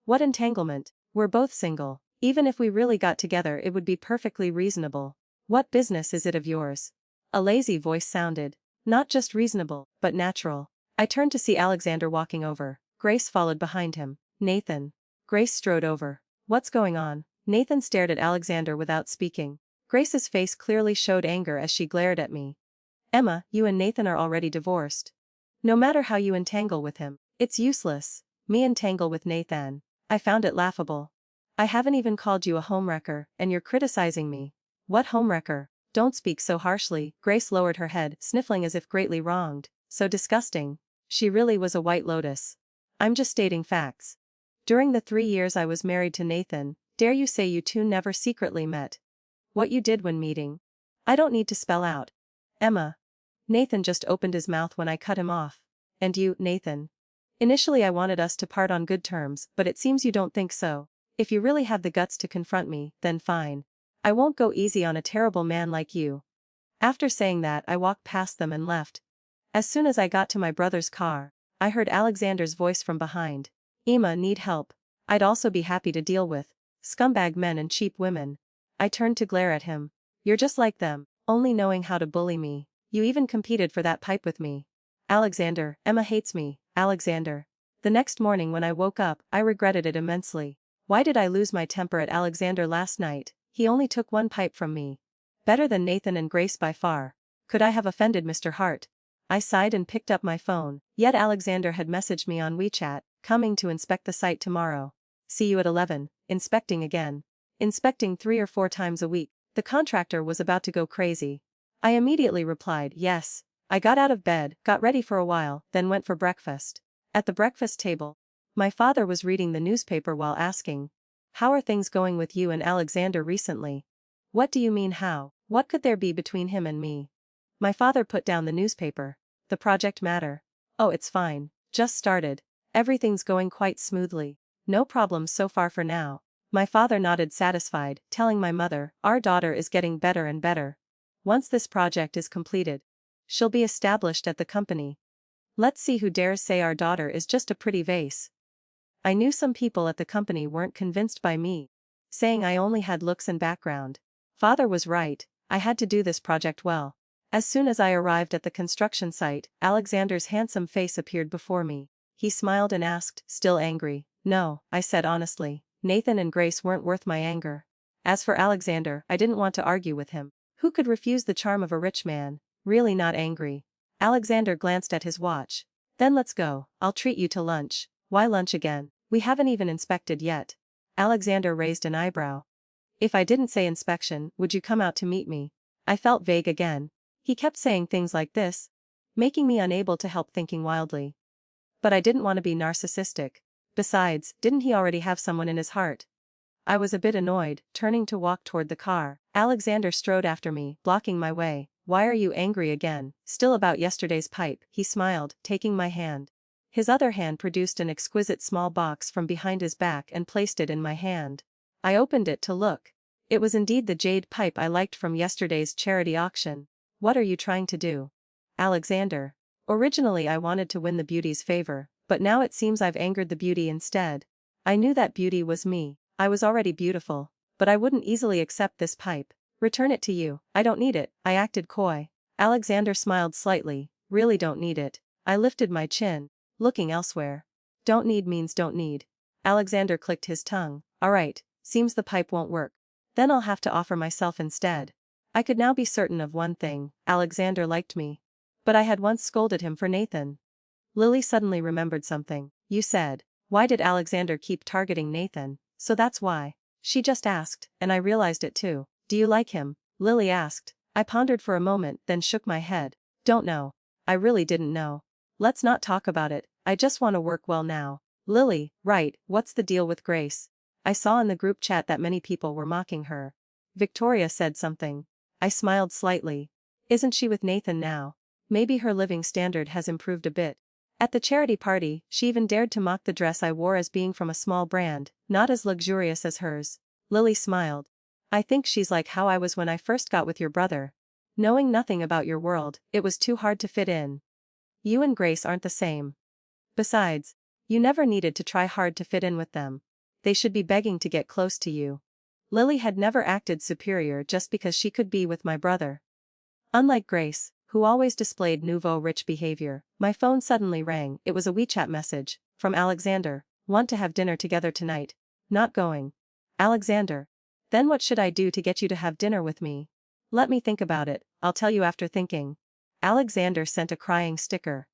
What entanglement? We're both single. Even if we really got together, it would be perfectly reasonable. What business is it of yours? A lazy voice sounded. Not just reasonable, but natural. I turned to see Alexander walking over. Grace followed behind him. Nathan. Grace strode over. What's going on? Nathan stared at Alexander without speaking. Grace's face clearly showed anger as she glared at me. Emma, you and Nathan are already divorced. No matter how you entangle with him, it's useless. Me entangle with Nathan. I found it laughable. I haven't even called you a homewrecker, and you're criticizing me. What homewrecker? Don't speak so harshly. Grace lowered her head, sniffling as if greatly wronged. So disgusting. She really was a white lotus. I'm just stating facts. During the 3 years I was married to Nathan, dare you say you two never secretly met? What you did when meeting? I don't need to spell out. Emma. Nathan just opened his mouth when I cut him off. And you, Nathan. Initially I wanted us to part on good terms, but it seems you don't think so. If you really have the guts to confront me, then fine. I won't go easy on a terrible man like you. After saying that, I walked past them and left. As soon as I got to my brother's car, I heard Alexander's voice from behind. Emma, need help. I'd also be happy to deal with scumbag men and cheap women. I turned to glare at him. You're just like them, only knowing how to bully me. You even competed for that pipe with me. Alexander, Emma hates me. Alexander. The next morning when I woke up, I regretted it immensely. Why did I lose my temper at Alexander last night? He only took one pipe from me. Better than Nathan and Grace by far. Could I have offended Mr. Hart? I sighed and picked up my phone, yet Alexander had messaged me on WeChat, coming to inspect the site tomorrow. See you at 11, inspecting again. Inspecting 3 or 4 times a week. The contractor was about to go crazy. I immediately replied, yes. I got out of bed, got ready for a while, then went for breakfast. At the breakfast table, my father was reading the newspaper while asking, "How are things going with you and Alexander recently?" "What do you mean how? What could there be between him and me?" My father put down the newspaper. "The project matter?" "Oh, it's fine. Just started. Everything's going quite smoothly. No problems so far for now." My father nodded satisfied, telling my mother, "Our daughter is getting better and better. Once this project is completed, she'll be established at the company. Let's see who dares say our daughter is just a pretty vase." I knew some people at the company weren't convinced by me, saying I only had looks and background. Father was right, I had to do this project well. As soon as I arrived at the construction site, Alexander's handsome face appeared before me. He smiled and asked, still angry. "No," I said honestly. "Nathan and Grace weren't worth my anger." As for Alexander, I didn't want to argue with him. Who could refuse the charm of a rich man? Really not angry. Alexander glanced at his watch. "Then let's go, I'll treat you to lunch." "Why lunch again? We haven't even inspected yet." Alexander raised an eyebrow. "If I didn't say inspection, would you come out to meet me?" I felt vague again. He kept saying things like this, making me unable to help thinking wildly. But I didn't want to be narcissistic. Besides, didn't he already have someone in his heart? I was a bit annoyed, turning to walk toward the car. Alexander strode after me, blocking my way. "Why are you angry again? Still about yesterday's pipe?" He smiled, taking my hand. His other hand produced an exquisite small box from behind his back and placed it in my hand. I opened it to look. It was indeed the jade pipe I liked from yesterday's charity auction. "What are you trying to do?" "Alexander. Originally I wanted to win the beauty's favor, but now it seems I've angered the beauty instead. I knew that beauty was me. I was already beautiful, but I wouldn't easily accept this pipe. Return it to you." "I don't need it." I acted coy. Alexander smiled slightly. "Really don't need it." I lifted my chin, looking elsewhere. "Don't need means don't need." Alexander clicked his tongue. "Alright, seems the pipe won't work. Then I'll have to offer myself instead." I could now be certain of one thing, Alexander liked me. But I had once scolded him for Nathan. Lily suddenly remembered something. "You said, why did Alexander keep targeting Nathan?" "So that's why." She just asked, and I realized it too. "Do you like him?" Lily asked. I pondered for a moment, then shook my head. "Don't know. I really didn't know." "Let's not talk about it, I just want to work well now." Lily, right, what's the deal with Grace? I saw in the group chat that many people were mocking her. Victoria said something. I smiled slightly. Isn't she with Nathan now? Maybe her living standard has improved a bit. At the charity party, she even dared to mock the dress I wore as being from a small brand, not as luxurious as hers. Lily smiled. "I think she's like how I was when I first got with your brother. Knowing nothing about your world, it was too hard to fit in. You and Grace aren't the same. Besides, you never needed to try hard to fit in with them. They should be begging to get close to you." Lily had never acted superior just because she could be with my brother. Unlike Grace, who always displayed nouveau rich behavior, my phone suddenly rang. It was a WeChat message from Alexander. "Want to have dinner together tonight?" "Not going." "Alexander. Then what should I do to get you to have dinner with me?" "Let me think about it, I'll tell you after thinking." Alexander sent a crying sticker.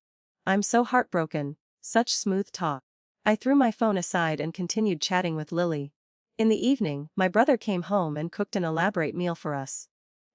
"I'm so heartbroken." Such smooth talk. I threw my phone aside and continued chatting with Lily. In the evening, my brother came home and cooked an elaborate meal for us.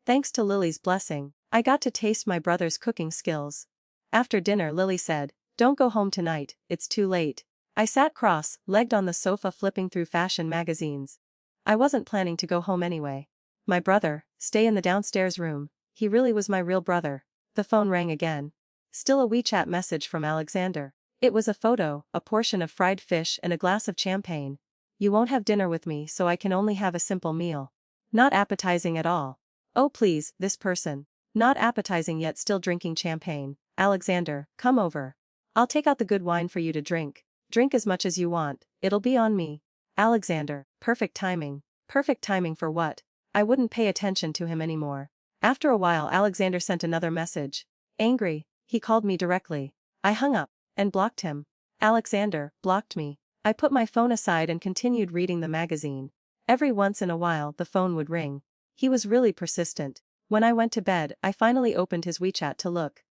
Thanks to Lily's blessing, I got to taste my brother's cooking skills. After dinner, Lily said, "Don't go home tonight, it's too late." I sat cross-legged on the sofa flipping through fashion magazines. I wasn't planning to go home anyway. My brother, stay in the downstairs room. He really was my real brother. The phone rang again. Still a WeChat message from Alexander. It was a photo, a portion of fried fish and a glass of champagne. "You won't have dinner with me, so I can only have a simple meal. Not appetizing at all." Oh please, this person. Not appetizing yet still drinking champagne. "Alexander, come over. I'll take out the good wine for you to drink. Drink as much as you want, it'll be on me." Alexander, perfect timing. Perfect timing for what? I wouldn't pay attention to him anymore. After a while Alexander sent another message. Angry, he called me directly. I hung up and blocked him. Alexander blocked me. I put my phone aside and continued reading the magazine. Every once in a while the phone would ring. He was really persistent. When I went to bed, I finally opened his WeChat to look.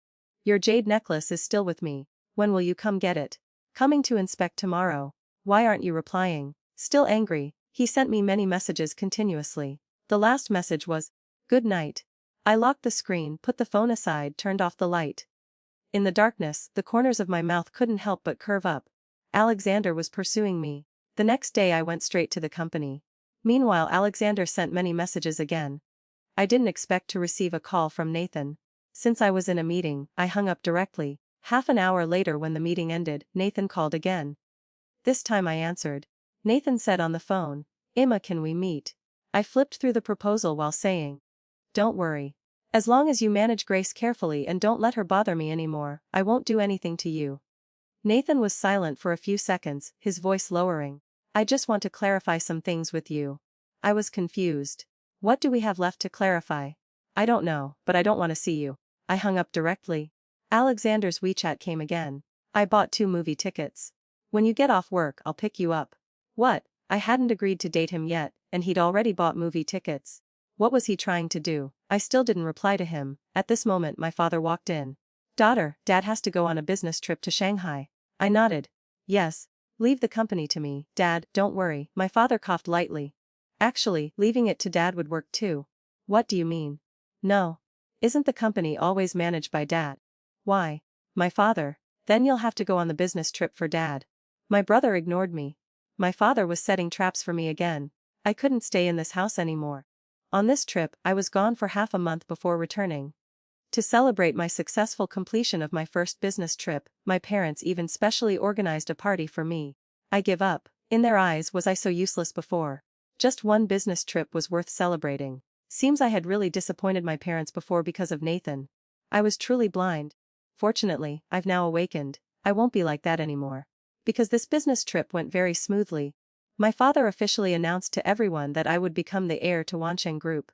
Your jade necklace is still with me. When will you come get it? Coming to inspect tomorrow. Why aren't you replying? Still angry. He sent me many messages continuously. The last message was, good night. I locked the screen, put the phone aside, turned off the light. In the darkness, the corners of my mouth couldn't help but curve up. Alexander was pursuing me. The next day I went straight to the company. Meanwhile, Alexander sent many messages again. I didn't expect to receive a call from Nathan. Since I was in a meeting, I hung up directly. Half an hour later, when the meeting ended, Nathan called again. This time I answered. Nathan said on the phone, Emma, can we meet? I flipped through the proposal while saying, don't worry. As long as you manage Grace carefully and don't let her bother me anymore, I won't do anything to you. Nathan was silent for a few seconds, his voice lowering. I just want to clarify some things with you. I was confused. What do we have left to clarify? I don't know, but I don't want to see you. I hung up directly. Alexander's WeChat came again. I bought 2 movie tickets. When you get off work, I'll pick you up. What? I hadn't agreed to date him yet, and he'd already bought movie tickets. What was he trying to do? I still didn't reply to him. At this moment my father walked in. Daughter, Dad has to go on a business trip to Shanghai. I nodded. Yes. Leave the company to me, Dad, don't worry. My father coughed lightly. Actually, leaving it to Dad would work too. What do you mean? No. Isn't the company always managed by Dad? Why? My father. Then you'll have to go on the business trip for Dad. My brother ignored me. My father was setting traps for me again. I couldn't stay in this house anymore. On this trip, I was gone for half a month before returning. To celebrate my successful completion of my first business trip, my parents even specially organized a party for me. I give up. In their eyes, was I so useless before? Just one business trip was worth celebrating. Seems I had really disappointed my parents before because of Nathan. I was truly blind. Fortunately, I've now awakened. I won't be like that anymore. Because this business trip went very smoothly. My father officially announced to everyone that I would become the heir to Wansheng Group.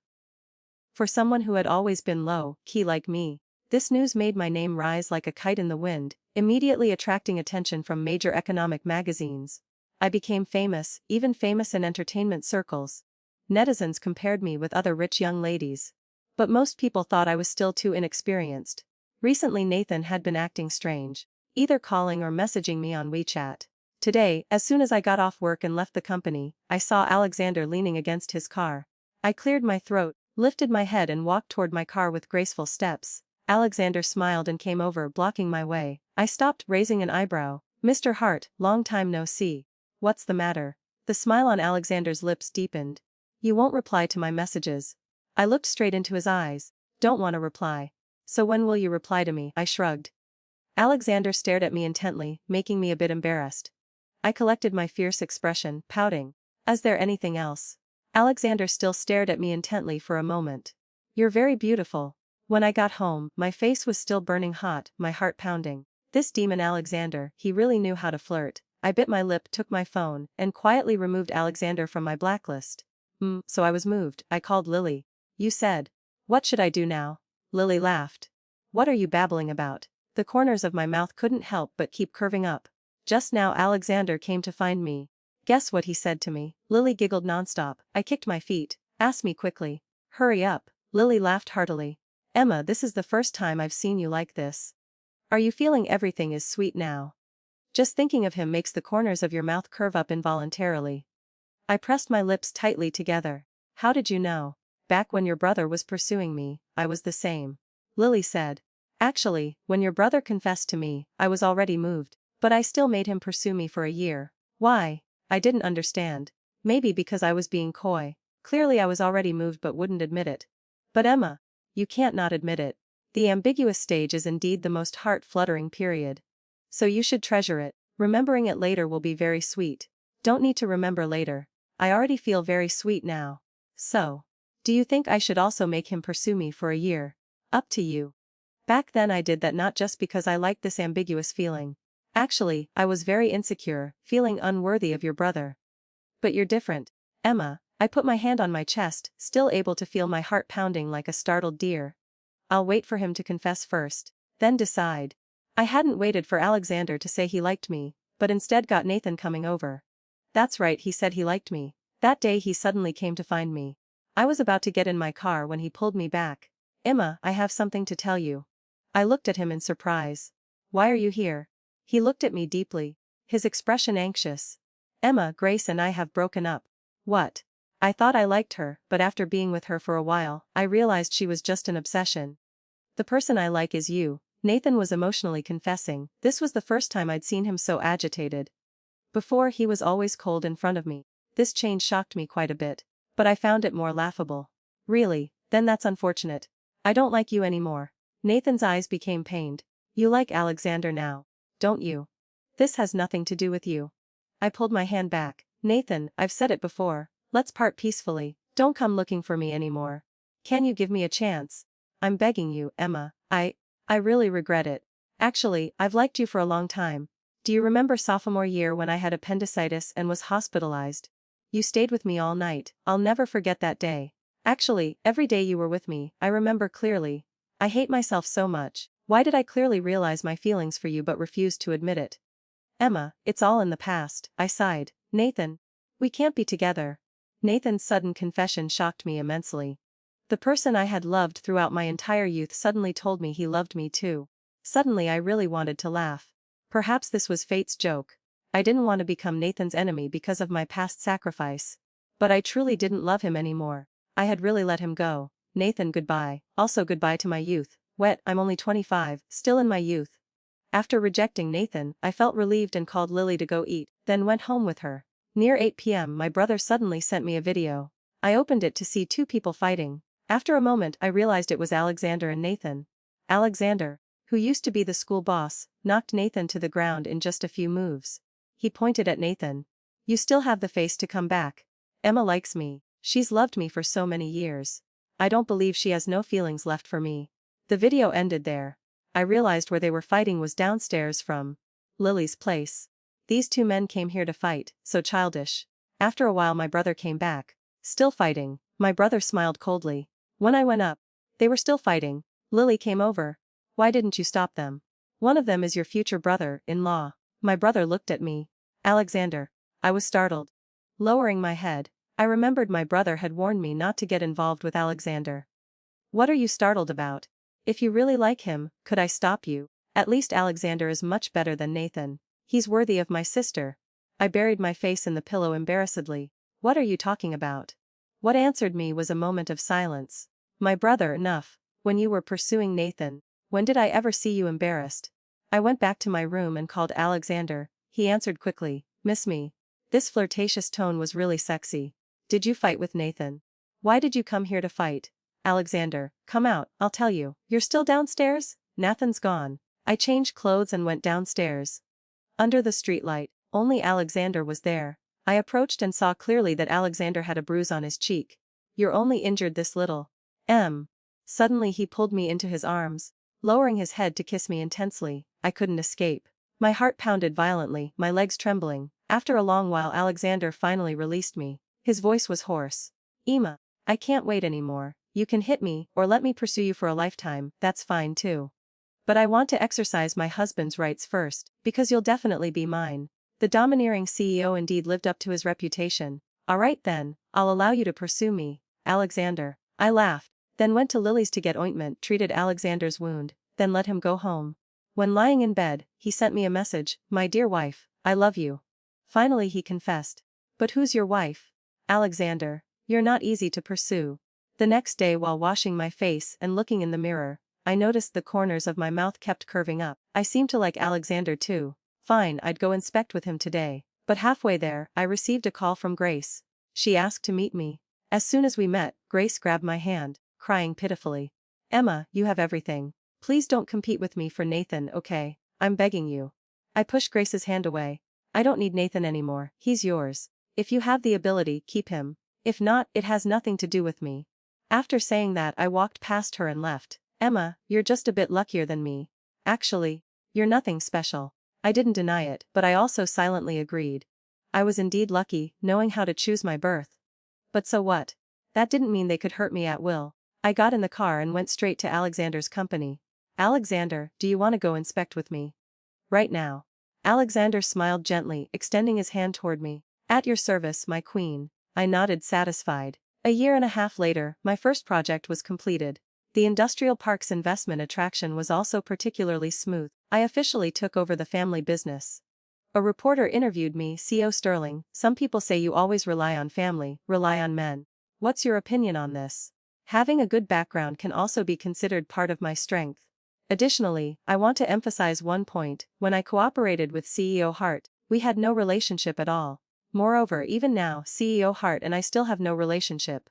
For someone who had always been low-key like me, this news made my name rise like a kite in the wind, immediately attracting attention from major economic magazines. I became famous, even famous in entertainment circles. Netizens compared me with other rich young ladies. But most people thought I was still too inexperienced. Recently Nathan had been acting strange, either calling or messaging me on WeChat. Today, as soon as I got off work and left the company, I saw Alexander leaning against his car. I cleared my throat, lifted my head and walked toward my car with graceful steps. Alexander smiled and came over, blocking my way. I stopped, raising an eyebrow. Mr. Hart, long time no see. What's the matter? The smile on Alexander's lips deepened. You won't reply to my messages. I looked straight into his eyes. Don't want to reply. So when will you reply to me? I shrugged. Alexander stared at me intently, making me a bit embarrassed. I collected my fierce expression, pouting. Is there anything else? Alexander still stared at me intently for a moment. You're very beautiful. When I got home, my face was still burning hot, my heart pounding. This demon Alexander, he really knew how to flirt. I bit my lip, took my phone, and quietly removed Alexander from my blacklist. So I was moved. I called Lily. You said. What should I do now? Lily laughed. What are you babbling about? The corners of my mouth couldn't help but keep curving up. Just now Alexander came to find me. Guess what he said to me? Lily giggled nonstop. I kicked my feet. Ask me quickly. Hurry up. Lily laughed heartily. Emma, this is the first time I've seen you like this. Are you feeling everything is sweet now? Just thinking of him makes the corners of your mouth curve up involuntarily. I pressed my lips tightly together. How did you know? Back when your brother was pursuing me, I was the same. Lily said. Actually, when your brother confessed to me, I was already moved. But I still made him pursue me for a year. Why? I didn't understand. Maybe because I was being coy. Clearly I was already moved but wouldn't admit it. But Emma, you can't not admit it. The ambiguous stage is indeed the most heart-fluttering period. So you should treasure it. Remembering it later will be very sweet. Don't need to remember later. I already feel very sweet now. So, do you think I should also make him pursue me for a year? Up to you. Back then I did that not just because I liked this ambiguous feeling. Actually, I was very insecure, feeling unworthy of your brother. But you're different, Emma. I put my hand on my chest, still able to feel my heart pounding like a startled deer. I'll wait for him to confess first, then decide. I hadn't waited for Alexander to say he liked me, but instead got Nathan coming over. That's right, he said he liked me. That day he suddenly came to find me. I was about to get in my car when he pulled me back. Emma, I have something to tell you. I looked at him in surprise. Why are you here? He looked at me deeply, his expression anxious. Emma, Grace and I have broken up. What? I thought I liked her, but after being with her for a while, I realized she was just an obsession. The person I like is you, Nathan was emotionally confessing. This was the first time I'd seen him so agitated. Before, he was always cold in front of me. This change shocked me quite a bit, but I found it more laughable. Really? Then that's unfortunate. I don't like you anymore. Nathan's eyes became pained. You like Alexander now, don't you? This has nothing to do with you. I pulled my hand back. Nathan, I've said it before. Let's part peacefully. Don't come looking for me anymore. Can you give me a chance? I'm begging you, Emma. I really regret it. Actually, I've liked you for a long time. Do you remember sophomore year when I had appendicitis and was hospitalized? You stayed with me all night. I'll never forget that day. Actually, every day you were with me, I remember clearly. I hate myself so much. Why did I clearly realize my feelings for you but refuse to admit it? Emma, it's all in the past, I sighed. Nathan, we can't be together. Nathan's sudden confession shocked me immensely. The person I had loved throughout my entire youth suddenly told me he loved me too. Suddenly I really wanted to laugh. Perhaps this was fate's joke. I didn't want to become Nathan's enemy because of my past sacrifice. But I truly didn't love him anymore. I had really let him go. Nathan, goodbye. Also goodbye to my youth. I'm only 25, still in my youth. After rejecting Nathan, I felt relieved and called Lily to go eat, then went home with her. Near 8 p.m. my brother suddenly sent me a video. I opened it to see two people fighting. After a moment I realized it was Alexander and Nathan. Alexander, who used to be the school boss, knocked Nathan to the ground in just a few moves. He pointed at Nathan. You still have the face to come back. Emma likes me. She's loved me for so many years. I don't believe she has no feelings left for me. The video ended there. I realized where they were fighting was downstairs from Lily's place. These two men came here to fight, so childish. After a while my brother came back. Still fighting. My brother smiled coldly. When I went up, they were still fighting. Lily came over. Why didn't you stop them? One of them is your future brother-in-law. My brother looked at me. Alexander. I was startled. Lowering my head, I remembered my brother had warned me not to get involved with Alexander. What are you startled about? If you really like him, could I stop you? At least Alexander is much better than Nathan. He's worthy of my sister. I buried my face in the pillow embarrassedly. What are you talking about? What answered me was a moment of silence. My brother, enough. When you were pursuing Nathan, when did I ever see you embarrassed? I went back to my room and called Alexander. He answered quickly, Miss me. This flirtatious tone was really sexy. Did you fight with Nathan? Why did you come here to fight? Alexander, come out, I'll tell you. You're still downstairs? Nathan's gone. I changed clothes and went downstairs. Under the streetlight, only Alexander was there. I approached and saw clearly that Alexander had a bruise on his cheek. You're only injured this little. Suddenly he pulled me into his arms, lowering his head to kiss me intensely. I couldn't escape. My heart pounded violently, my legs trembling. After a long while Alexander finally released me. His voice was hoarse. Emma, I can't wait anymore. You can hit me, or let me pursue you for a lifetime, that's fine too. But I want to exercise my husband's rights first, because you'll definitely be mine. The domineering CEO indeed lived up to his reputation. Alright then, I'll allow you to pursue me, Alexander. I laughed, then went to Lily's to get ointment, treated Alexander's wound, then let him go home. When lying in bed, he sent me a message, My dear wife, I love you. Finally he confessed. But who's your wife? Alexander, you're not easy to pursue. The next day while washing my face and looking in the mirror, I noticed the corners of my mouth kept curving up. I seemed to like Alexander too. Fine, I'd go inspect with him today. But halfway there, I received a call from Grace. She asked to meet me. As soon as we met, Grace grabbed my hand, crying pitifully. Emma, you have everything. Please don't compete with me for Nathan, okay? I'm begging you. I pushed Grace's hand away. I don't need Nathan anymore, he's yours. If you have the ability, keep him. If not, it has nothing to do with me. After saying that I walked past her and left. Emma, you're just a bit luckier than me. Actually, you're nothing special. I didn't deny it, but I also silently agreed. I was indeed lucky, knowing how to choose my birth. But so what? That didn't mean they could hurt me at will. I got in the car and went straight to Alexander's company. Alexander, do you want to go inspect with me? Right now. Alexander smiled gently, extending his hand toward me. At your service, my queen. I nodded satisfied. A year and a half later, my first project was completed. The industrial park's investment attraction was also particularly smooth. I officially took over the family business. A reporter interviewed me, CEO Sterling. Some people say you always rely on family, rely on men. What's your opinion on this? Having a good background can also be considered part of my strength. Additionally, I want to emphasize one point: when I cooperated with CEO Hart, we had no relationship at all. Moreover, even now, CEO Hart and I still have no relationship.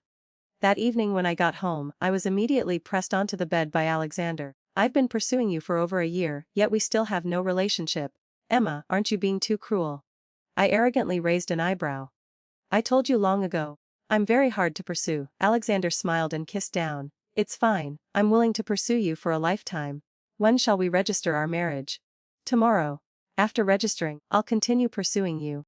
That evening when I got home, I was immediately pressed onto the bed by Alexander. I've been pursuing you for over a year, yet we still have no relationship. Emma, aren't you being too cruel? I arrogantly raised an eyebrow. I told you long ago. I'm very hard to pursue. Alexander smiled and kissed down. It's fine, I'm willing to pursue you for a lifetime. When shall we register our marriage? Tomorrow. After registering, I'll continue pursuing you.